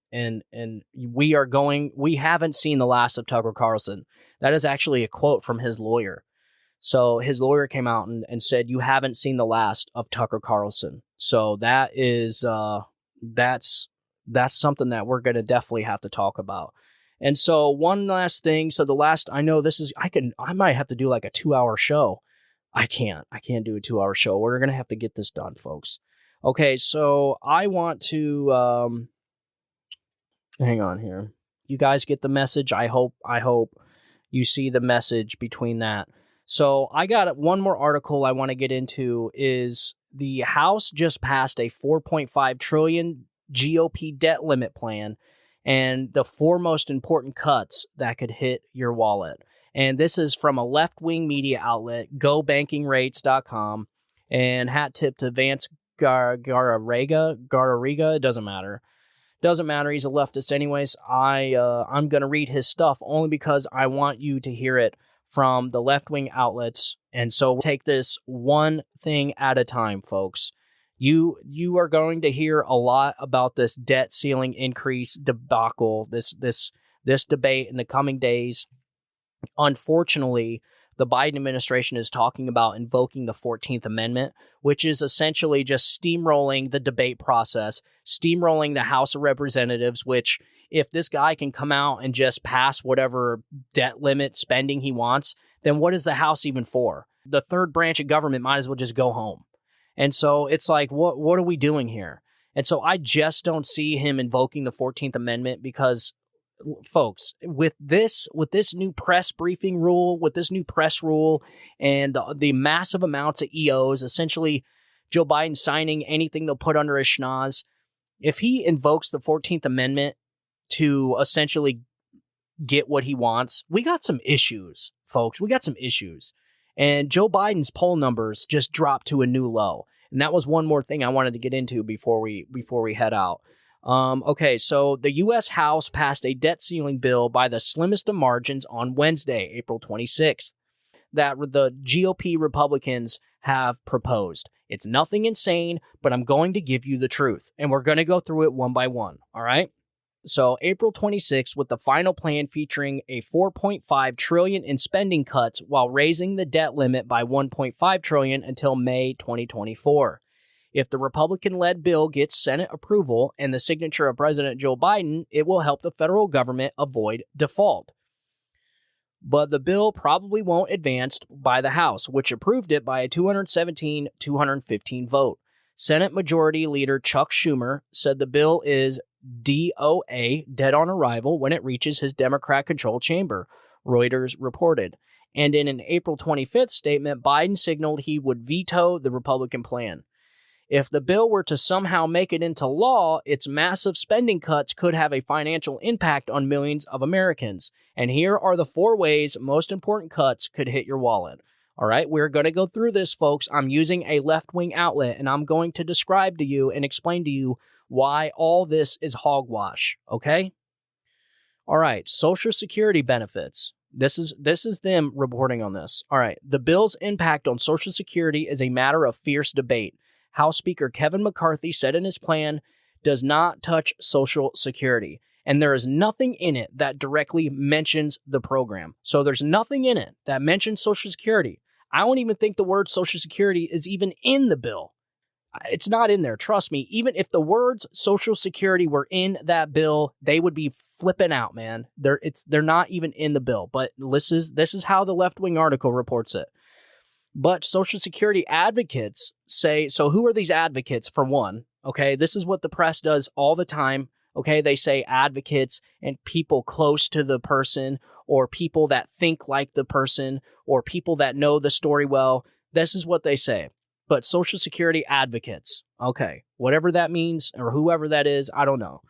we haven't seen the last of Tucker Carlson. That is actually a quote from his lawyer. So his lawyer came out and said, you haven't seen the last of Tucker Carlson. So that is, that's something that we're going to definitely have to talk about. And so one last thing. So I might have to do like a 2-hour show. I can't do a 2-hour show. We're going to have to get this done, folks. Okay. So I want to, hang on here. You guys get the message. I hope you see the message between that. So I got one more article I want to get into. Is the House just passed a $4.5 trillion GOP debt limit plan, and the 4 most important cuts that could hit your wallet. And this is from a left-wing media outlet, GoBankingRates.com, and hat tip to Vance Garariga. It doesn't matter. Doesn't matter. He's a leftist anyways. I'm going to read his stuff only because I want you to hear it from the left-wing outlets. And so take this one thing at a time, folks. You are going to hear a lot about this debt ceiling increase debacle, this debate in the coming days. Unfortunately, the Biden administration is talking about invoking the 14th Amendment, which is essentially just steamrolling the debate process, steamrolling the House of Representatives, which if this guy can come out and just pass whatever debt limit spending he wants, then what is the House even for? The third branch of government might as well just go home. And so it's like, what are we doing here? And so I just don't see him invoking the 14th Amendment because, folks, with this new press briefing rule, with this new press rule, and the massive amounts of EOs, essentially Joe Biden signing anything they'll put under his schnoz, if he invokes the 14th Amendment to essentially get what he wants, we got some issues, folks. We got some issues. And Joe Biden's poll numbers just dropped to a new low. And that was one more thing I wanted to get into before we head out. Okay, so the U.S. House passed a debt ceiling bill by the slimmest of margins on Wednesday, April 26th, that the GOP Republicans have proposed. It's nothing insane, but I'm going to give you the truth. And we're going to go through it one by one, all right? So April 26th, with the final plan featuring a $4.5 trillion in spending cuts while raising the debt limit by $1.5 trillion until May 2024. If the Republican-led bill gets Senate approval and the signature of President Joe Biden, it will help the federal government avoid default. But the bill probably won't advance by the House, which approved it by a 217-215 vote. Senate Majority Leader Chuck Schumer said the bill is DOA, dead on arrival, when it reaches his Democrat-controlled chamber, Reuters reported. And in an April 25th statement, Biden signaled he would veto the Republican plan. If the bill were to somehow make it into law, its massive spending cuts could have a financial impact on millions of Americans. And here are the 4 ways most important cuts could hit your wallet. All right, we're going to go through this, folks. I'm using a left-wing outlet, and I'm going to describe to you and explain to you why all this is hogwash, okay? All right, Social Security benefits. This is them reporting on this. All right, the bill's impact on Social Security is a matter of fierce debate. House Speaker Kevin McCarthy said in his plan does not touch Social Security, and there is nothing in it that directly mentions the program. So there's nothing in it that mentions Social Security. I don't even think the word Social Security is even in the bill. It's not in there. Trust me. Even if the words Social Security were in that bill, they would be flipping out, man. They're not even in the bill. But this is how the left-wing article reports it. But Social Security advocates say, so who are these advocates, for one? Okay, this is what the press does all the time. Okay, they say advocates and people close to the person, or people that think like the person, or people that know the story well. This is what they say. But Social Security advocates, okay, whatever that means, or whoever that is, I don't know.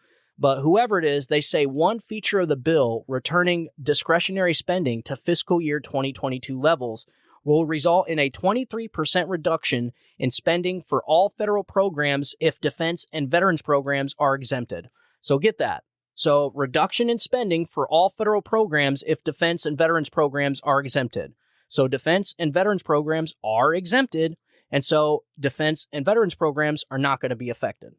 But whoever it is, they say one feature of the bill returning discretionary spending to fiscal year 2022 levels will result in a 23% reduction in spending for all federal programs if defense and veterans programs are exempted. So get that. So reduction in spending for all federal programs if defense and veterans programs are exempted. So defense and veterans programs are exempted, and so defense and veterans programs are not going to be affected.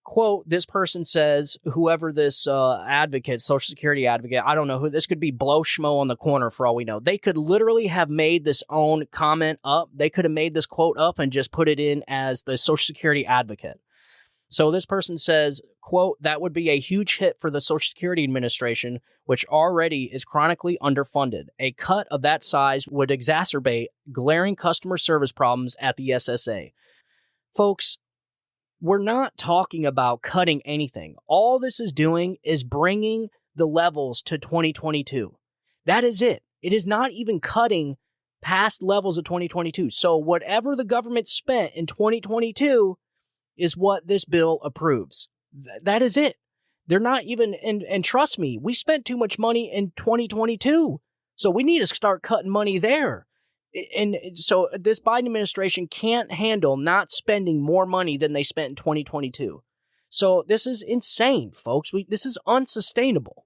Quote, this person says, whoever this advocate, Social Security advocate, I don't know who, this could be Blow Schmo on the corner for all we know. They could literally have made this own comment up. They could have made this quote up and just put it in as the Social Security advocate. So this person says, quote, that would be a huge hit for the Social Security Administration, which already is chronically underfunded. A cut of that size would exacerbate glaring customer service problems at the SSA. Folks, we're not talking about cutting anything. All this is doing is bringing the levels to 2022. That is it. It is not even cutting past levels of 2022. So whatever the government spent in 2022 is what this bill approves. That is it. They're not even, and trust me, we spent too much money in 2022. So we need to start cutting money there. And so this Biden administration can't handle not spending more money than they spent in 2022. So this is insane, folks. This is unsustainable.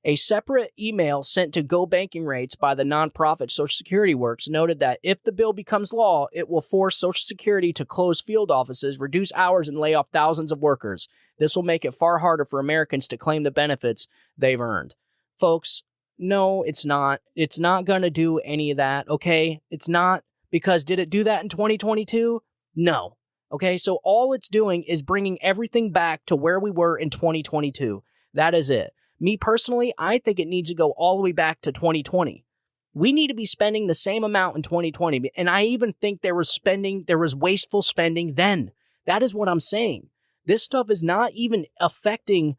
A separate email sent to Go Banking Rates by the nonprofit Social Security Works noted that if the bill becomes law, it will force Social Security to close field offices, reduce hours, and lay off thousands of workers. This will make it far harder for Americans to claim the benefits they've earned. Folks, no, it's not. It's not going to do any of that, okay? It's not, because did it do that in 2022? No. Okay, so all it's doing is bringing everything back to where we were in 2022. That is it. Me personally, I think it needs to go all the way back to 2020. We need to be spending the same amount in 2020, and I even think there was wasteful spending then. That is what I'm saying. This stuff is not even affecting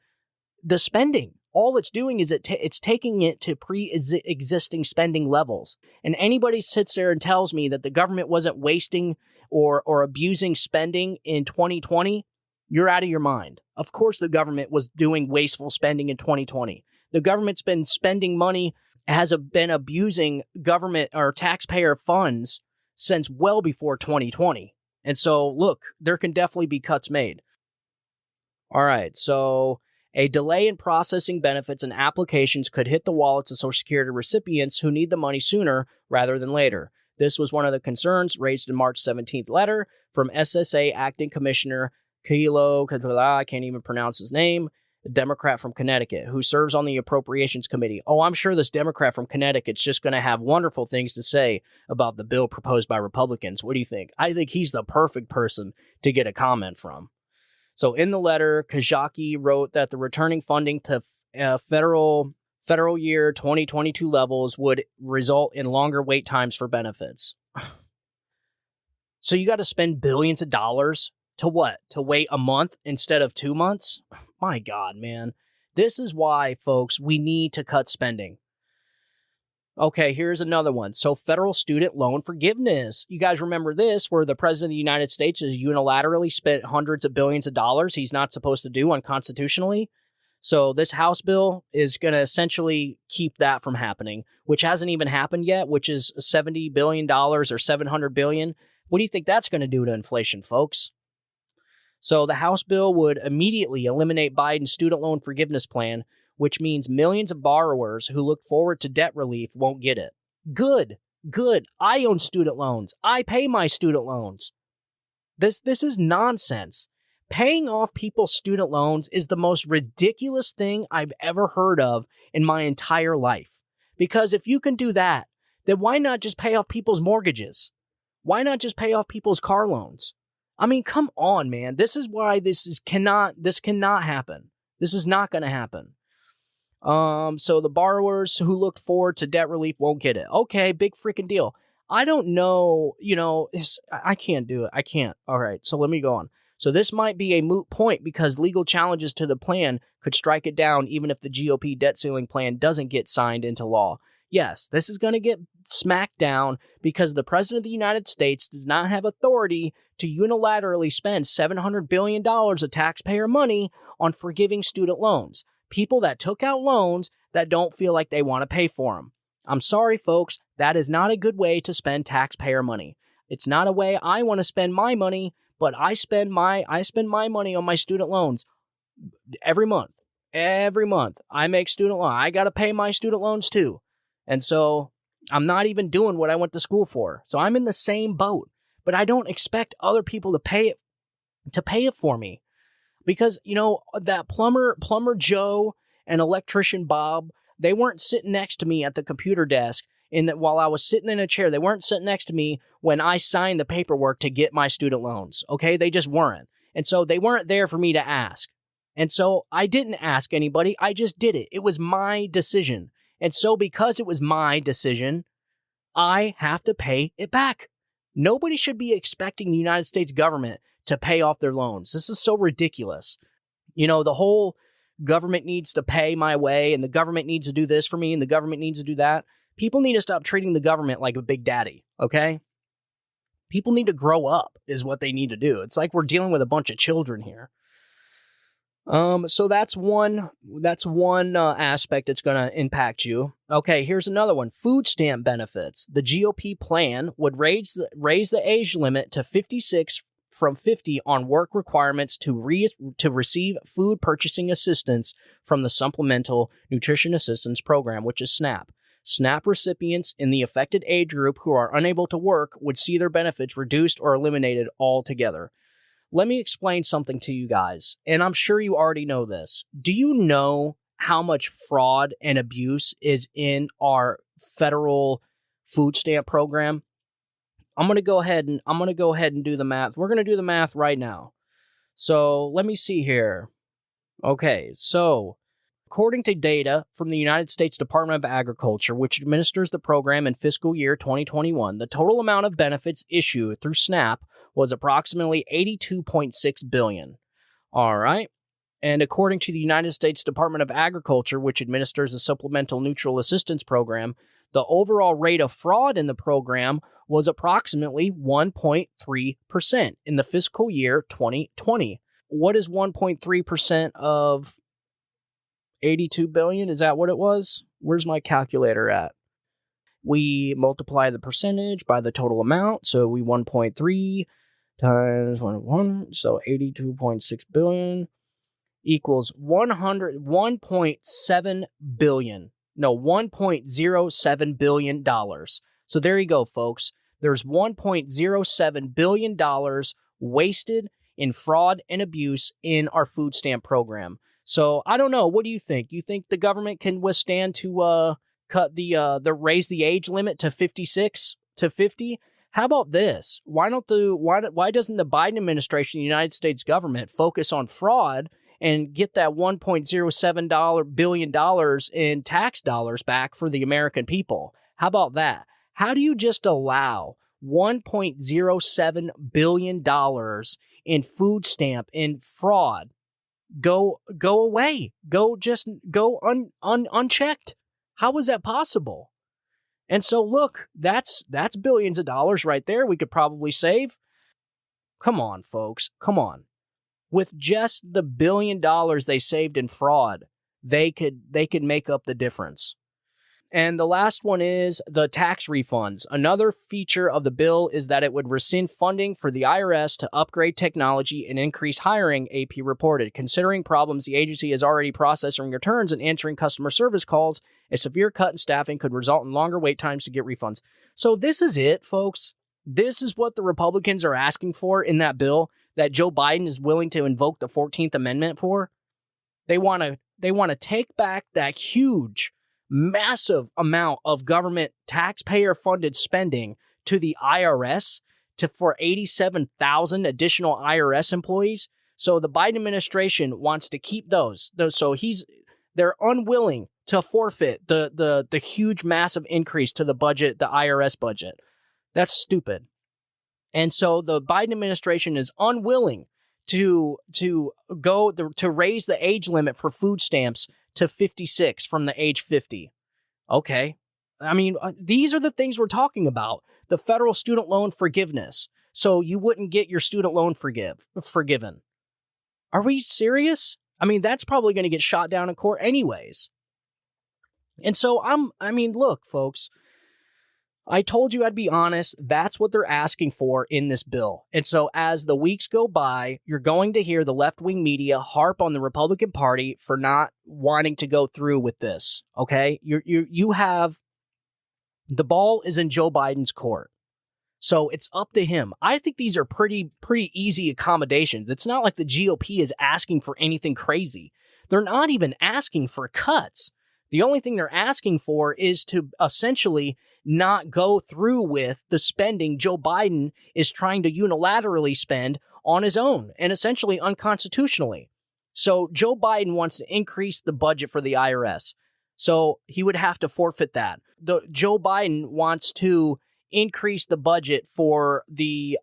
the spending. All it's doing is it's taking it to pre-existing spending levels. And anybody sits there and tells me that the government wasn't wasting or abusing spending in 2020, you're out of your mind. Of course the government was doing wasteful spending in 2020. The government's been spending money, has been abusing government or taxpayer funds since well before 2020. And so, look, there can definitely be cuts made. All right, so a delay in processing benefits and applications could hit the wallets of Social Security recipients who need the money sooner rather than later. This was one of the concerns raised in March 17th letter from SSA Acting Commissioner Kilo, I can't even pronounce his name, a Democrat from Connecticut, who serves on the Appropriations Committee. Oh, I'm sure this Democrat from Connecticut's just going to have wonderful things to say about the bill proposed by Republicans. What do you think? I think he's the perfect person to get a comment from. So in the letter, Kajaki wrote that the returning funding to federal year 2022 levels would result in longer wait times for benefits. So you got to spend billions of dollars to what? To wait a month instead of 2 months? My God, man. This is why, folks, we need to cut spending. Okay, here's another one. So federal student loan forgiveness. You guys remember this, where the president of the United States has unilaterally spent hundreds of billions of dollars he's not supposed to do unconstitutionally. So this House bill is going to essentially keep that from happening, which hasn't even happened yet, which is $70 billion or $700 billion. What do you think that's going to do to inflation, folks? So the House bill would immediately eliminate Biden's student loan forgiveness plan, which means millions of borrowers who look forward to debt relief won't get it. Good. I own student loans. I pay my student loans. This is nonsense. Paying off people's student loans is the most ridiculous thing I've ever heard of in my entire life. Because if you can do that, then why not just pay off people's mortgages? Why not just pay off people's car loans? I mean, come on, man. This is why this cannot happen. This is not going to happen. So the borrowers who looked forward to debt relief won't get it. Okay, big freaking deal. I don't know, I can't do it. I can't. All right, so let me go on. So this might be a moot point because legal challenges to the plan could strike it down even if the GOP debt ceiling plan doesn't get signed into law. Yes, this is going to get smacked down because the President of the United States does not have authority to unilaterally spend $700 billion of taxpayer money on forgiving student loans. People that took out loans that don't feel like they want to pay for them. I'm sorry, folks, that is not a good way to spend taxpayer money. It's not a way I want to spend my money, but I spend my money on my student loans every month. Every month, I make student loan. I got to pay my student loans too. And so I'm not even doing what I went to school for. So I'm in the same boat, but I don't expect other people to pay it for me. Because, that plumber Joe and electrician Bob, they weren't sitting next to me at the computer desk while I was sitting in a chair. They weren't sitting next to me when I signed the paperwork to get my student loans. Okay, they just weren't. And so they weren't there for me to ask. And so I didn't ask anybody. I just did it. It was my decision. And so because it was my decision, I have to pay it back. Nobody should be expecting the United States government to pay off their loans. This is so ridiculous. The whole government needs to pay my way and the government needs to do this for me and the government needs to do that. People need to stop treating the government like a big daddy, okay? People need to grow up is what they need to do. It's like we're dealing with a bunch of children here. So that's one aspect that's going to impact you. Okay, here's another one. Food stamp benefits. The GOP plan would raise the age limit to 56 from 50 on work requirements to receive food purchasing assistance from the Supplemental Nutrition Assistance Program, which is SNAP. SNAP recipients in the affected age group who are unable to work would see their benefits reduced or eliminated altogether. Let me explain something to you guys, and I'm sure you already know this. Do you know how much fraud and abuse is in our federal food stamp program? I'm going to go ahead and do the math. We're going to do the math right now. So, let me see here. Okay, so according to data from the United States Department of Agriculture, which administers the program in fiscal year 2021, the total amount of benefits issued through SNAP was approximately $82.6 billion. All right. And according to the United States Department of Agriculture, which administers the Supplemental Nutrition Assistance Program, the overall rate of fraud in the program was approximately 1.3% in the fiscal year 2020. What is 1.3% of 82 billion? Is that what it was? Where's my calculator at? We multiply the percentage by the total amount. So we 1.3 times 1, so 82.6 billion equals 1.7 billion. No, $1.07 billion. So there you go, folks. There's $1.07 billion wasted in fraud and abuse in our food stamp program. So I don't know. What do you think? You think the government can withstand to raise the age limit to 56 to 50? How about this? Why doesn't the Biden administration, the United States government, focus on fraud and get that $1.07 billion in tax dollars back for the American people? How about that? How do you just allow $1.07 billion in food stamp in fraud go away? Go unchecked? How is that possible? And so look, that's billions of dollars right there we could probably save. Come on, folks. Come on. With just the $1 billion they saved in fraud, they could make up the difference. And the last one is the tax refunds. Another feature of the bill is that it would rescind funding for the IRS to upgrade technology and increase hiring, AP reported. Considering problems the agency is already processing returns and answering customer service calls, a severe cut in staffing could result in longer wait times to get refunds. So this is it, folks. This is what the Republicans are asking for in that bill that Joe Biden is willing to invoke the 14th Amendment for. They want to take back that huge, massive amount of government taxpayer-funded spending to the IRS for 87,000 additional IRS employees. So the Biden administration wants to keep those. So they're unwilling to forfeit the huge, massive increase to the budget, the IRS budget. That's stupid. And so the Biden administration is unwilling to raise the age limit for food stamps to 56 from the age 50. Okay, I mean, these are the things we're talking about. The federal student loan forgiveness. So you wouldn't get your student loan forgiven. Are we serious? I mean, that's probably going to get shot down in court anyways. And so look, folks, I told you I'd be honest. That's what they're asking for in this bill. And so as the weeks go by, you're going to hear the left-wing media harp on the Republican Party for not wanting to go through with this. Okay? You have the ball is in Joe Biden's court. So it's up to him. I think these are pretty easy accommodations. It's not like the GOP is asking for anything crazy. They're not even asking for cuts. The only thing they're asking for is to essentially not go through with the spending Joe Biden is trying to unilaterally spend on his own and essentially unconstitutionally. So Joe Biden wants to increase the budget for the IRS. So he would have to forfeit that. Joe Biden wants to increase the budget for the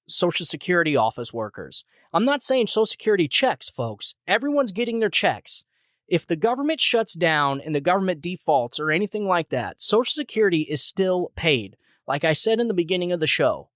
Social Security office workers. I'm not saying Social Security checks, folks. Everyone's getting their checks. If the government shuts down and the government defaults or anything like that, Social Security is still paid. Like I said in the beginning of the show,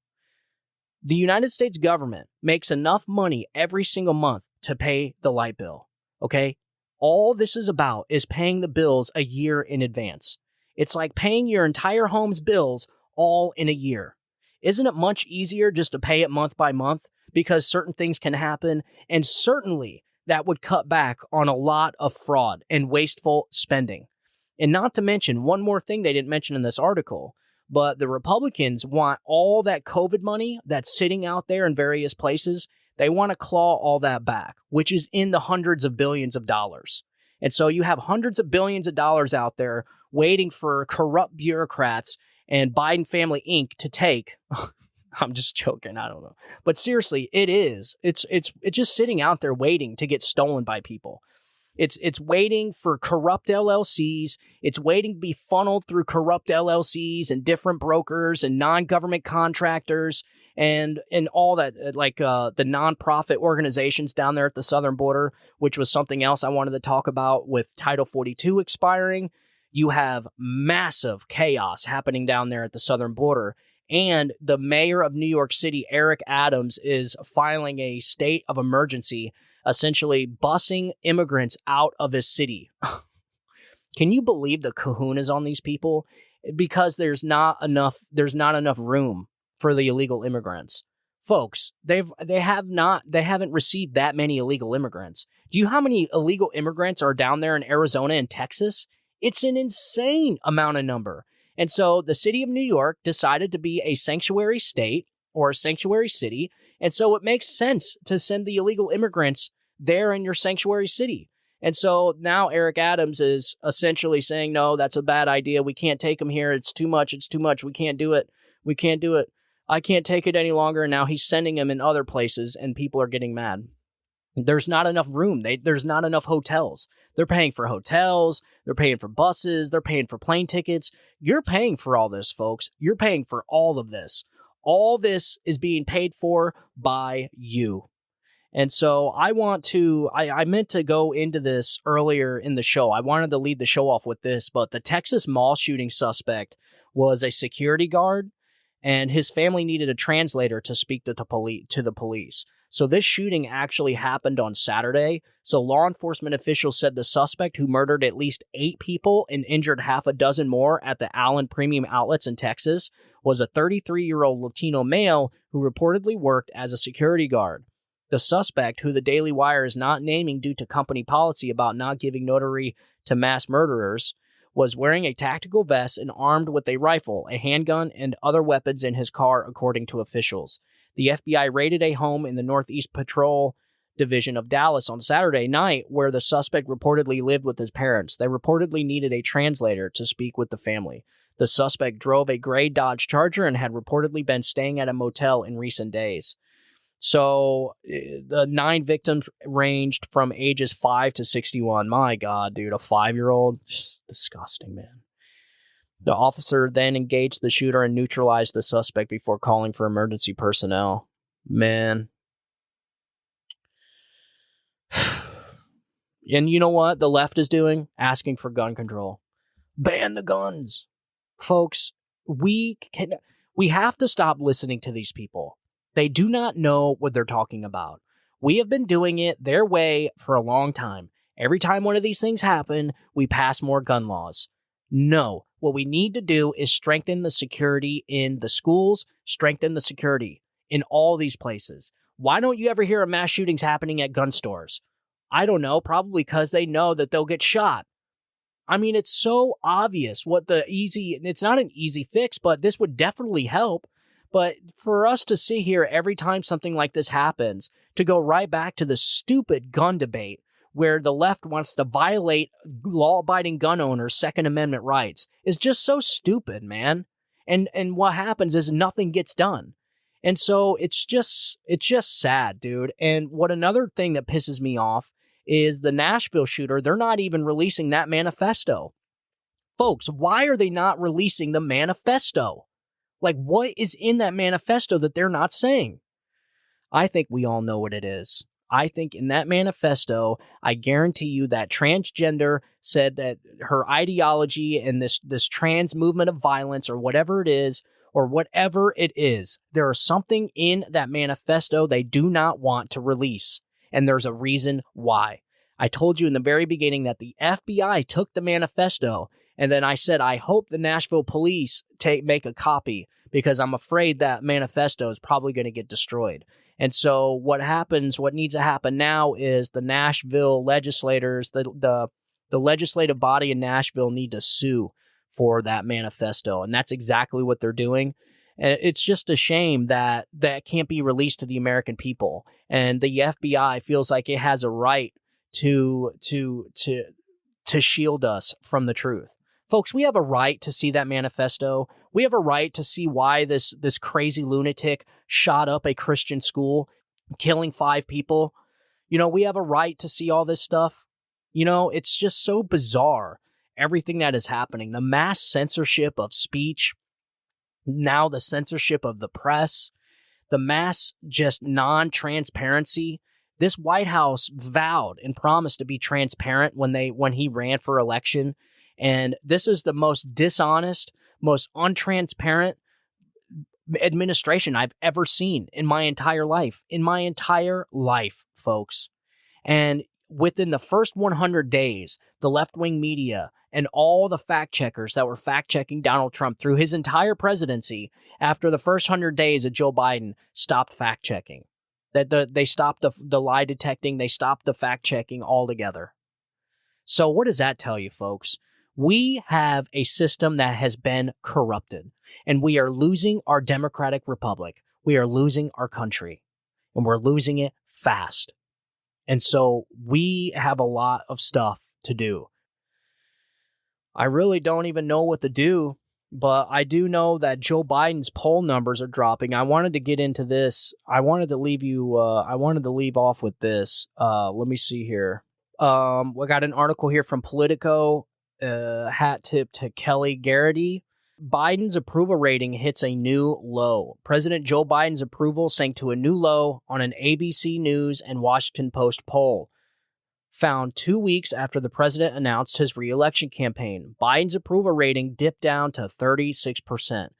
the United States government makes enough money every single month to pay the light bill. Okay? All this is about is paying the bills a year in advance. It's like paying your entire home's bills all in a year. Isn't it much easier just to pay it month by month? Because certain things can happen, and certainly that would cut back on a lot of fraud and wasteful spending. And not to mention, one more thing they didn't mention in this article, but the Republicans want all that COVID money that's sitting out there in various places. They want to claw all that back, which is in the hundreds of billions of dollars. And so you have hundreds of billions of dollars out there waiting for corrupt bureaucrats and Biden Family Inc. to take. I'm just joking. I don't know. But seriously, it is. It's just sitting out there waiting to get stolen by people. It's waiting for corrupt LLCs. It's waiting to be funneled through corrupt LLCs and different brokers and non-government contractors and all that, like the nonprofit organizations down there at the southern border, which was something else I wanted to talk about with Title 42 expiring. You have massive chaos happening down there at the southern border. And the mayor of New York City, Eric Adams, is filing a state of emergency, essentially busing immigrants out of his city. Can you believe the kahunas on these people? Because there's not enough room for the illegal immigrants. Folks, they haven't received that many illegal immigrants. Do you know how many illegal immigrants are down there in Arizona and Texas? It's an insane amount of number. And so the city of New York decided to be a sanctuary state or a sanctuary city. And so it makes sense to send the illegal immigrants there in your sanctuary city. And so now Eric Adams is essentially saying, no, that's a bad idea. We can't take them here. It's too much. It's too much. We can't do it. We can't do it. I can't take it any longer. And now he's sending them in other places and people are getting mad. There's not enough room. There's not enough hotels. They're paying for hotels. They're paying for buses. They're paying for plane tickets. You're paying for all this, folks. You're paying for all of this. All this is being paid for by you. And so I meant to go into this earlier in the show. I wanted to lead the show off with this, but the Texas mall shooting suspect was a security guard, and his family needed a translator to speak to the police. So this shooting actually happened on Saturday. So law enforcement officials said the suspect, who murdered at least 8 people and injured half a dozen more at the Allen Premium Outlets in Texas, was a 33-year-old Latino male who reportedly worked as a security guard. The suspect, who the Daily Wire is not naming due to company policy about not giving notoriety to mass murderers, was wearing a tactical vest and armed with a rifle, a handgun, and other weapons in his car, according to officials. The FBI raided a home in the Northeast Patrol Division of Dallas on Saturday night where the suspect reportedly lived with his parents. They reportedly needed a translator to speak with the family. The suspect drove a gray Dodge Charger and had reportedly been staying at a motel in recent days. So the 9 victims ranged from ages 5 to 61. My God, dude, a 5-year-old? Disgusting, man. The officer then engaged the shooter and neutralized the suspect before calling for emergency personnel. Man. And you know what the left is doing? Asking for gun control. Ban the guns. Folks, we have to stop listening to these people. They do not know what they're talking about. We have been doing it their way for a long time. Every time one of these things happen, we pass more gun laws. No, what we need to do is strengthen the security in the schools, strengthen the security in all these places. Why don't you ever hear of mass shootings happening at gun stores? I don't know, probably because they know that they'll get shot. I mean, it's so obvious it's not an easy fix, but this would definitely help. But for us to sit here every time something like this happens, to go right back to the stupid gun debate where the left wants to violate law-abiding gun owners' Second Amendment rights is just so stupid, man. And what happens is nothing gets done. And so it's just sad, dude. And what another thing that pisses me off is the Nashville shooter. They're not even releasing that manifesto. Folks, why are they not releasing the manifesto? Like, what is in that manifesto that they're not saying? I think we all know what it is. I think in that manifesto, I guarantee you that transgender said that her ideology and this trans movement of violence or whatever it is, there is something in that manifesto they do not want to release. And there's a reason why. I told you in the very beginning that the FBI took the manifesto, and then I said, I hope the Nashville police make a copy because I'm afraid that manifesto is probably going to get destroyed. And so what needs to happen now is the Nashville legislators, the legislative body in Nashville need to sue for that manifesto. And that's exactly what they're doing. And it's just a shame that that can't be released to the American people. And the FBI feels like it has a right to shield us from the truth. Folks, we have a right to see that manifesto. We have a right to see why this crazy lunatic shot up a Christian school, killing 5 people. We have a right to see all this stuff. It's just so bizarre, everything that is happening. The mass censorship of speech, now the censorship of the press, the mass just non-transparency. This White House vowed and promised to be transparent when he ran for election. And this is the most dishonest, most untransparent administration I've ever seen in my entire life. In my entire life, folks. And within the first 100 days, the left-wing media and all the fact-checkers that were fact-checking Donald Trump through his entire presidency, after the first 100 days of Joe Biden, stopped fact-checking. They stopped the lie detecting, they stopped the fact-checking altogether. So what does that tell you, folks? We have a system that has been corrupted, and we are losing our democratic republic. We are losing our country, and we're losing it fast. And so we have a lot of stuff to do. I really don't even know what to do, but I do know that Joe Biden's poll numbers are dropping. I wanted to get into this. I wanted to leave off with this. Let me see here. We got an article here from Politico. Hat tip to Kelly Garrity. Biden's approval rating hits a new low. President Joe Biden's approval sank to a new low on an ABC News and Washington Post poll found 2 weeks after the president announced his re-election campaign. Biden's approval rating dipped down to 36%,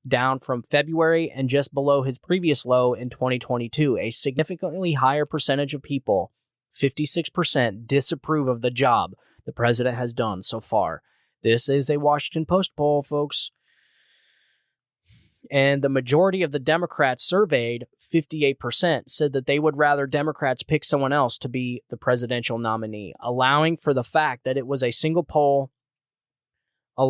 down from February and just below his previous low in 2022. A significantly higher percentage of people, 56%, disapprove of the job the president has done so far. This is a Washington Post poll, folks. And the majority of the Democrats surveyed, 58%, said that they would rather Democrats pick someone else to be the presidential nominee, allowing for the fact that it was a single poll. The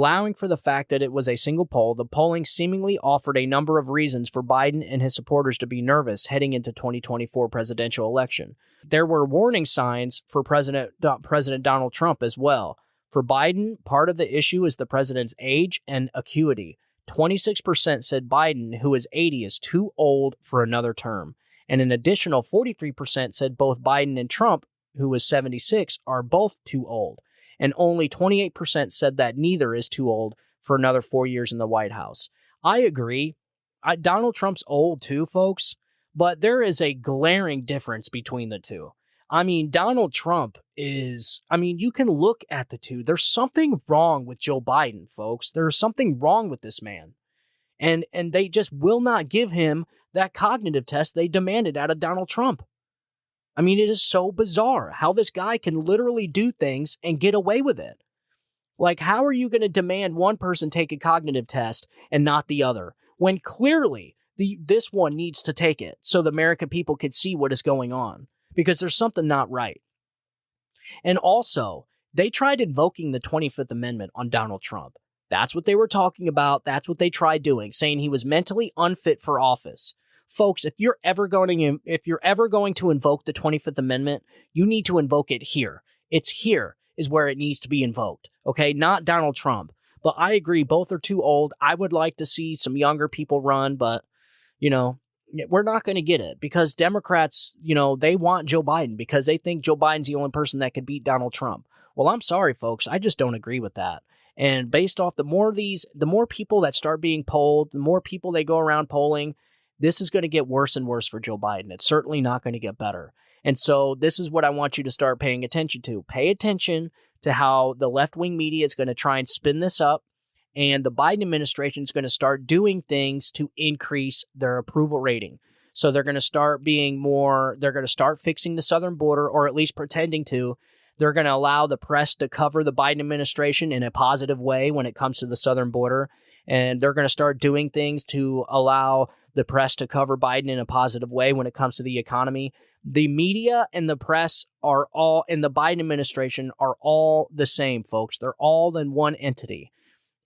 polling seemingly offered a number of reasons for Biden and his supporters to be nervous heading into 2024 presidential election. There were warning signs for President Donald Trump as well. For Biden, part of the issue is the president's age and acuity. 26% said Biden, who is 80, is too old for another term. And an additional 43% said both Biden and Trump, who is 76, are both too old. And only 28% said that neither is too old for another 4 years in the White House. I agree. Donald Trump's old too, folks, but there is a glaring difference between the two. I mean, Donald Trump is, I mean, you can look at the two. There's something wrong with Joe Biden, folks. There's something wrong with this man. And they just will not give him that cognitive test they demanded out of Donald Trump. I mean, it is so bizarre how this guy can literally do things and get away with it. Like, how are you going to demand one person take a cognitive test and not the other, when clearly this one needs to take it so the American people can see what is going on? Because there's something not right. And also, they tried invoking the 25th Amendment on Donald Trump. That's what they were talking about. That's what they tried doing, saying he was mentally unfit for office. Folks, if you're ever going to invoke the 25th Amendment, you need to invoke it here. It's here is where it needs to be invoked. Okay, not Donald Trump. But I agree, both are too old. I would like to see some younger people run, but we're not going to get it because Democrats, they want Joe Biden because they think Joe Biden's the only person that could beat Donald Trump. Well, I'm sorry, folks. I just don't agree with that. And based off the more people that start being polled, the more people they go around polling, this is going to get worse and worse for Joe Biden. It's certainly not going to get better. And so this is what I want you to start paying attention to. Pay attention to how the left-wing media is going to try and spin this up. And the Biden administration is going to start doing things to increase their approval rating. So they're going to start they're going to start fixing the southern border, or at least pretending to. They're going to allow the press to cover the Biden administration in a positive way when it comes to the southern border. And they're going to start doing things to allow the press to cover Biden in a positive way when it comes to the economy. The media and the press and the Biden administration are all the same, folks. They're all in one entity.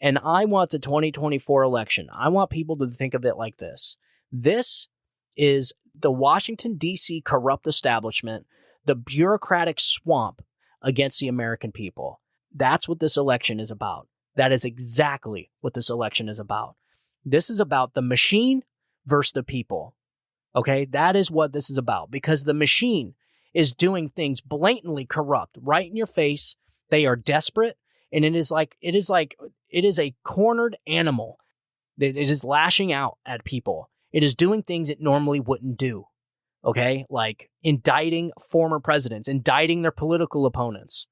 And I want the 2024 election. I want people to think of it like this. This is the Washington, D.C. corrupt establishment, the bureaucratic swamp against the American people. That's what this election is about. That is exactly what this election is about. This is about the machine versus the people. Okay, that is what this is about, because the machine is doing things blatantly corrupt right in your face. They are desperate, and it is a cornered animal. It is lashing out at people. It is doing things it normally wouldn't do. Okay, like indicting former presidents, indicting their political opponents.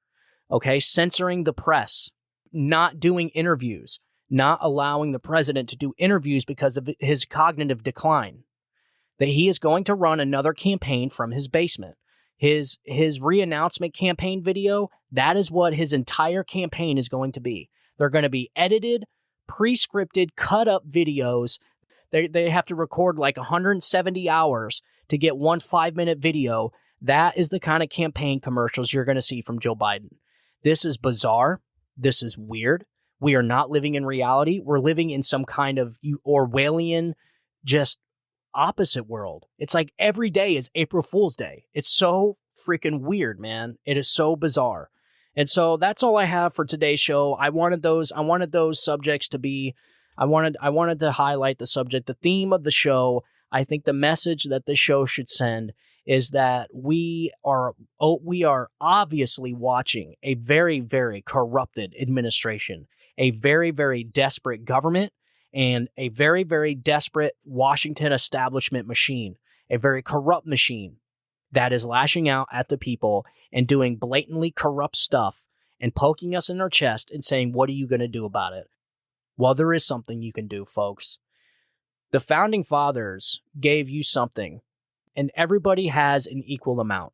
Okay, censoring the press, not doing interviews, not allowing the president to do interviews because of his cognitive decline. That he is going to run another campaign from his basement. His re-announcement campaign video, that is what his entire campaign is going to be. They're going to be edited, pre-scripted, cut-up videos. They have to record like 170 hours to get one 5-minute video. That is the kind of campaign commercials you're going to see from Joe Biden. This is bizarre. This is weird. We are not living in reality. We're living in some kind of Orwellian, just opposite world. It's like every day is April Fool's Day. It's so freaking weird, man. It is so bizarre. And so that's all I have for today's show. I wanted those subjects to be, I wanted to highlight the subject, the theme of the show. I think the message that the show should send is that we are obviously watching a very, very corrupted administration, a very, very desperate government, and a very, very desperate Washington establishment machine, a very corrupt machine that is lashing out at the people and doing blatantly corrupt stuff and poking us in our chest and saying, what are you going to do about it? Well, there is something you can do, folks. The Founding Fathers gave you something, and everybody has an equal amount,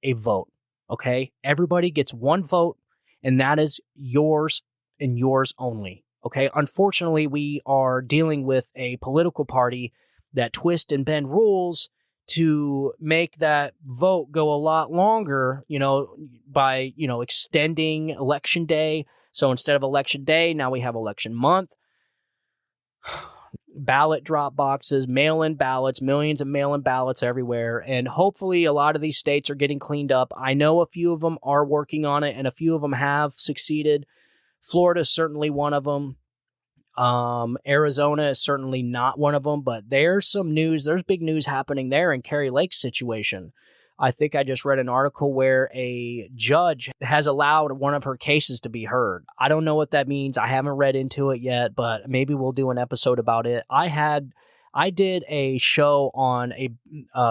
a vote, okay? Everybody gets one vote, and that is yours and yours only. Okay, unfortunately, we are dealing with a political party that twist and bend rules to make that vote go a lot longer, by, extending election day. So instead of election day, now we have election month. Ballot drop boxes, mail-in ballots, millions of mail-in ballots everywhere. And hopefully a lot of these states are getting cleaned up. I know a few of them are working on it, and a few of them have succeeded. Florida is certainly one of them. Arizona is certainly not one of them, but there's big news happening there in Kari Lake's situation. I think I just read an article where a judge has allowed one of her cases to be heard. I don't know what that means. I haven't read into it yet, but maybe we'll do an episode about it. I had I did a show on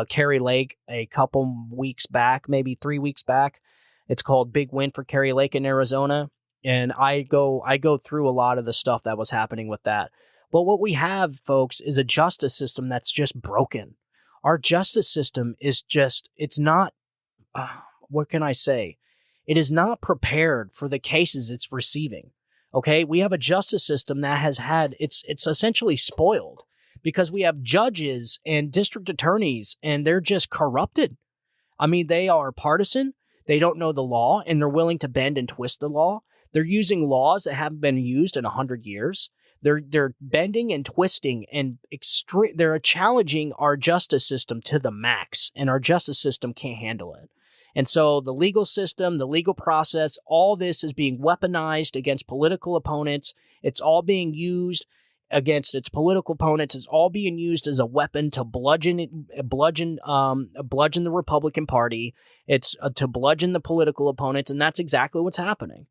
Kari Lake a couple weeks back, maybe 3 weeks back. It's called Big Win for Kari Lake in Arizona. And I go through a lot of the stuff that was happening with that. But what we have, folks, is a justice system that's just broken. Our justice system is just, it's not, what can I say? It is not prepared for the cases it's receiving. Okay, we have a justice system that has had, it's essentially spoiled because we have judges and district attorneys and they're just corrupted. I mean, they are partisan, they don't know the law, and they're willing to bend and twist the law. They're using laws that haven't been used in 100 years. They're bending and twisting and they're challenging our justice system to the max, and our justice system can't handle it. And so the legal system, the legal process, all this is being weaponized against political opponents. It's all being used against its political opponents. It's all being used as a weapon to bludgeon the Republican Party. It's to bludgeon the political opponents, and that's exactly what's happening.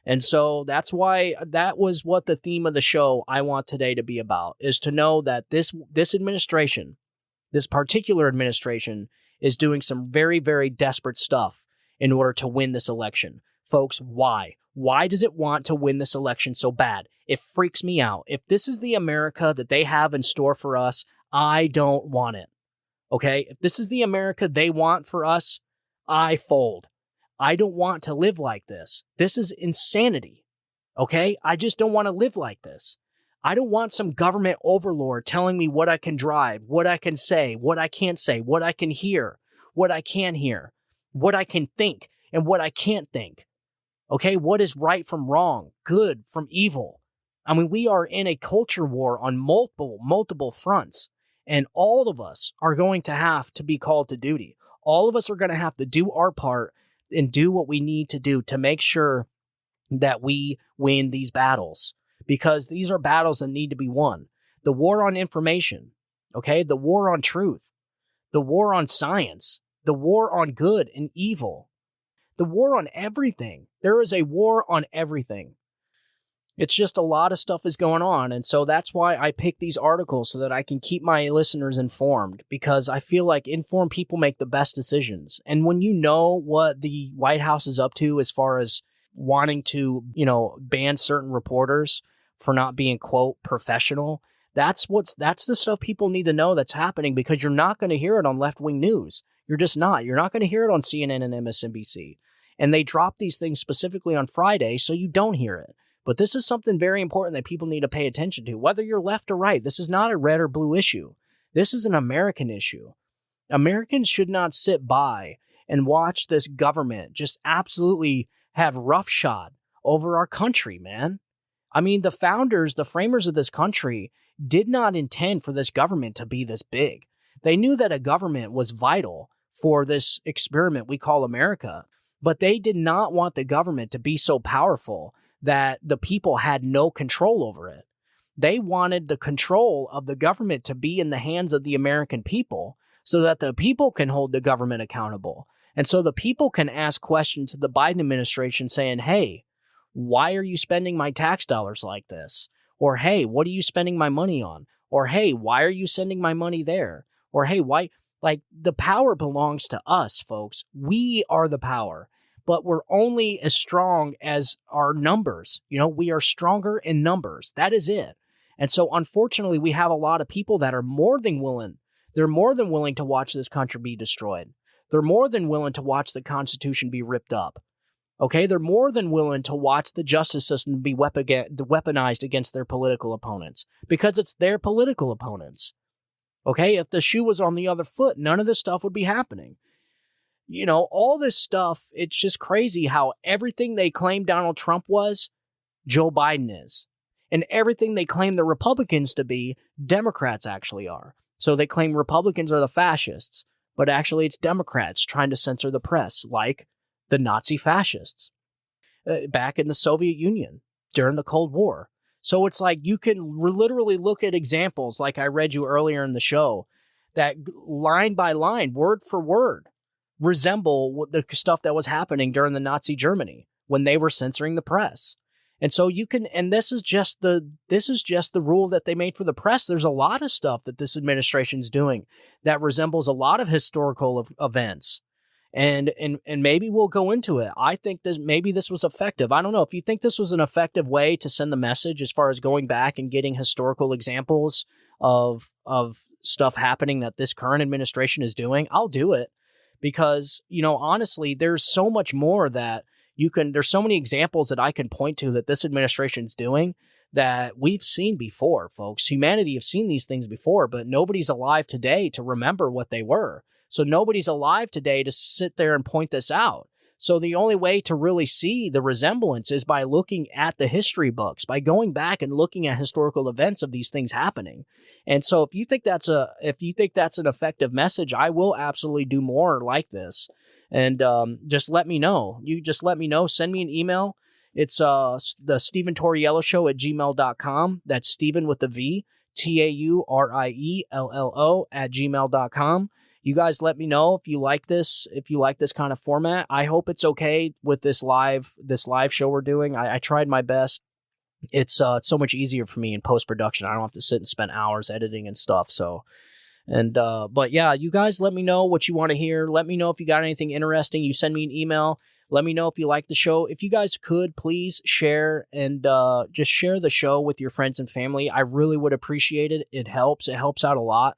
And so that's why that was what the theme of the show I want today to be about, is to know that this administration, this particular administration, is doing some very, very desperate stuff in order to win this election. Folks, why? Why does it want to win this election so bad? It freaks me out. If this is the America that they have in store for us, I don't want it. Okay? If this is the America they want for us, I fold. I don't want to live like this. This is insanity. Okay? I just don't want to live like this. I don't want some government overlord telling me what I can drive, what I can say, what I can't say, what I can hear, what I can't hear, what I can think, and what I can't think. Okay? What is right from wrong, good from evil? I mean, we are in a culture war on multiple fronts, and all of us are going to have to be called to duty. All of us are going to have to do our part and do what we need to do to make sure that we win these battles, because these are battles that need to be won. The war on information, okay? The war on truth, the war on science, the war on good and evil, the war on everything. There is a war on everything. It's just a lot of stuff is going on. And so that's why I pick these articles, so that I can keep my listeners informed, because I feel like informed people make the best decisions. And when you know what the White House is up to as far as wanting to, ban certain reporters for not being, quote, professional, that's the stuff people need to know that's happening, because you're not going to hear it on left-wing news. You're just not. You're not going to hear it on CNN and MSNBC. And they drop these things specifically on Friday so you don't hear it. But this is something very important that people need to pay attention to, whether you're left or right. This is not a red or blue issue. This is an American issue. Americans should not sit by and watch this government just absolutely have roughshod over our country, man. I mean, the founders, the framers of this country did not intend for this government to be this big. They knew that a government was vital for this experiment we call America, but they did not want the government to be so powerful that the people had no control over it. They wanted the control of the government to be in the hands of the American people, so that the people can hold the government accountable. And so the people can ask questions to the Biden administration saying, hey, why are you spending my tax dollars like this? Or, hey, what are you spending my money on? Or, hey, why are you sending my money there? Or, hey, why? Like, the power belongs to us, folks. We are the power. But we're only as strong as our numbers. We are stronger in numbers. That is it. And so, unfortunately, we have a lot of people that are more than willing. They're more than willing to watch this country be destroyed. They're more than willing to watch the Constitution be ripped up. Okay? They're more than willing to watch the justice system be weaponized against their political opponents, because it's their political opponents. Okay? If the shoe was on the other foot, none of this stuff would be happening. All this stuff, it's just crazy how everything they claim Donald Trump was, Joe Biden is. And everything they claim the Republicans to be, Democrats actually are. So they claim Republicans are the fascists, but actually it's Democrats trying to censor the press, like the Nazi fascists back in the Soviet Union during the Cold War. So it's like you can literally look at examples, like I read you earlier in the show, that line by line, word for word, resemble the stuff that was happening during the Nazi Germany when they were censoring the press. And so you can, and this is just the rule that they made for the press. There's a lot of stuff that this administration's doing that resembles a lot of historical events. And maybe we'll go into it. I think maybe this was effective. I don't know if you think this was an effective way to send the message as far as going back and getting historical examples of stuff happening that this current administration is doing. I'll do it because, honestly, there's so much more that there's so many examples that I can point to that this administration's doing that we've seen before, folks. Humanity have seen these things before, but nobody's alive today to remember what they were. So nobody's alive today to sit there and point this out. So the only way to really see the resemblance is by looking at the history books, by going back and looking at historical events of these things happening. And so if you think that's an effective message, I will absolutely do more like this. And just let me know. You just let me know. Send me an email. It's the Stephen Toriello Show at gmail.com. That's Stephen with the V, TAURIELLO at gmail.com. You guys let me know if you like this kind of format. I hope it's okay with this live show we're doing. I tried my best. It's so much easier for me in post-production. I don't have to sit and spend hours editing and stuff. So, but yeah, you guys let me know what you want to hear. Let me know if you got anything interesting. You send me an email. Let me know if you like the show. If you guys could, please share and just share the show with your friends and family. I really would appreciate it. It helps. It helps out a lot.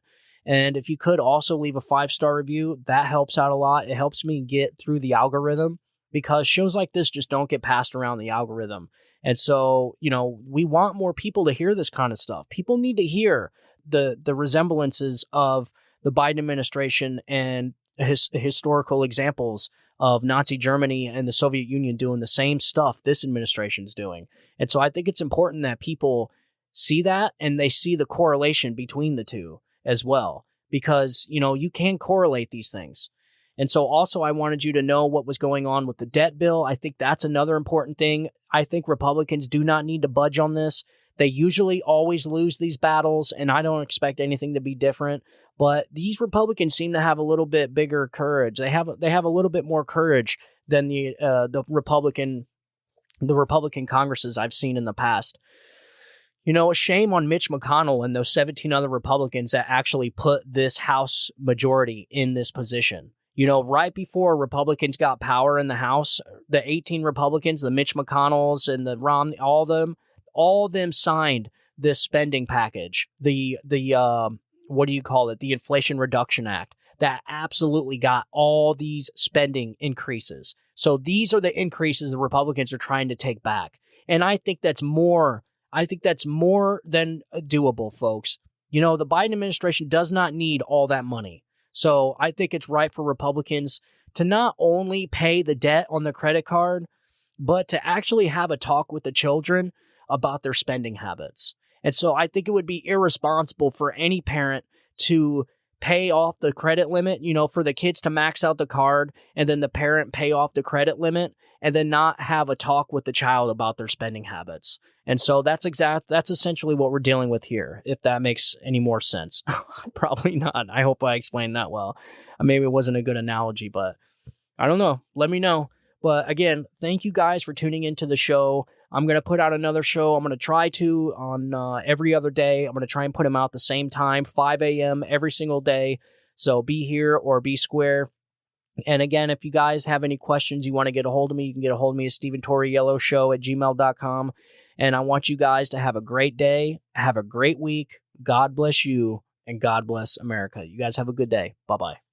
And if you could also leave a 5-star review, that helps out a lot. It helps me get through the algorithm because shows like this just don't get passed around the algorithm. And so, we want more people to hear this kind of stuff. People need to hear the resemblances of the Biden administration and historical examples of Nazi Germany and the Soviet Union doing the same stuff this administration's doing. And so I think it's important that people see that and they see the correlation between the two as well, because, you can correlate these things. And so also I wanted you to know what was going on with the debt bill. I think that's another important thing. I think Republicans do not need to budge on this. They usually always lose these battles, and I don't expect anything to be different. But these Republicans seem to have a little bit bigger courage. They have a little bit more courage than the Republican Congresses I've seen in the past. A shame on Mitch McConnell and those 17 other Republicans that actually put this House majority in this position. Right before Republicans got power in the House, the 18 Republicans, the Mitch McConnells and the Romney, all of them signed this spending package, the what do you call it? The Inflation Reduction Act that absolutely got all these spending increases. So these are the increases the Republicans are trying to take back. And I think that's more than doable, folks. The Biden administration does not need all that money. So I think it's right for Republicans to not only pay the debt on the credit card, but to actually have a talk with the children about their spending habits. And so I think it would be irresponsible for any parent to pay off the credit limit, for the kids to max out the card and then the parent pay off the credit limit and then not have a talk with the child about their spending habits. And so that's essentially what we're dealing with here, if that makes any more sense. Probably not. I hope I explained that well. Maybe it wasn't a good analogy, but I don't know. Let me know. But again, thank you guys for tuning into the show. I'm going to put out another show. I'm going to try to on every other day. I'm going to try and put them out the same time, 5 a.m. every single day. So be here or be square. And again, if you guys have any questions, you want to get a hold of me, you can get a hold of me at StephenTorielloShow at gmail.com. And I want you guys to have a great day, have a great week. God bless you, and God bless America. You guys have a good day. Bye-bye.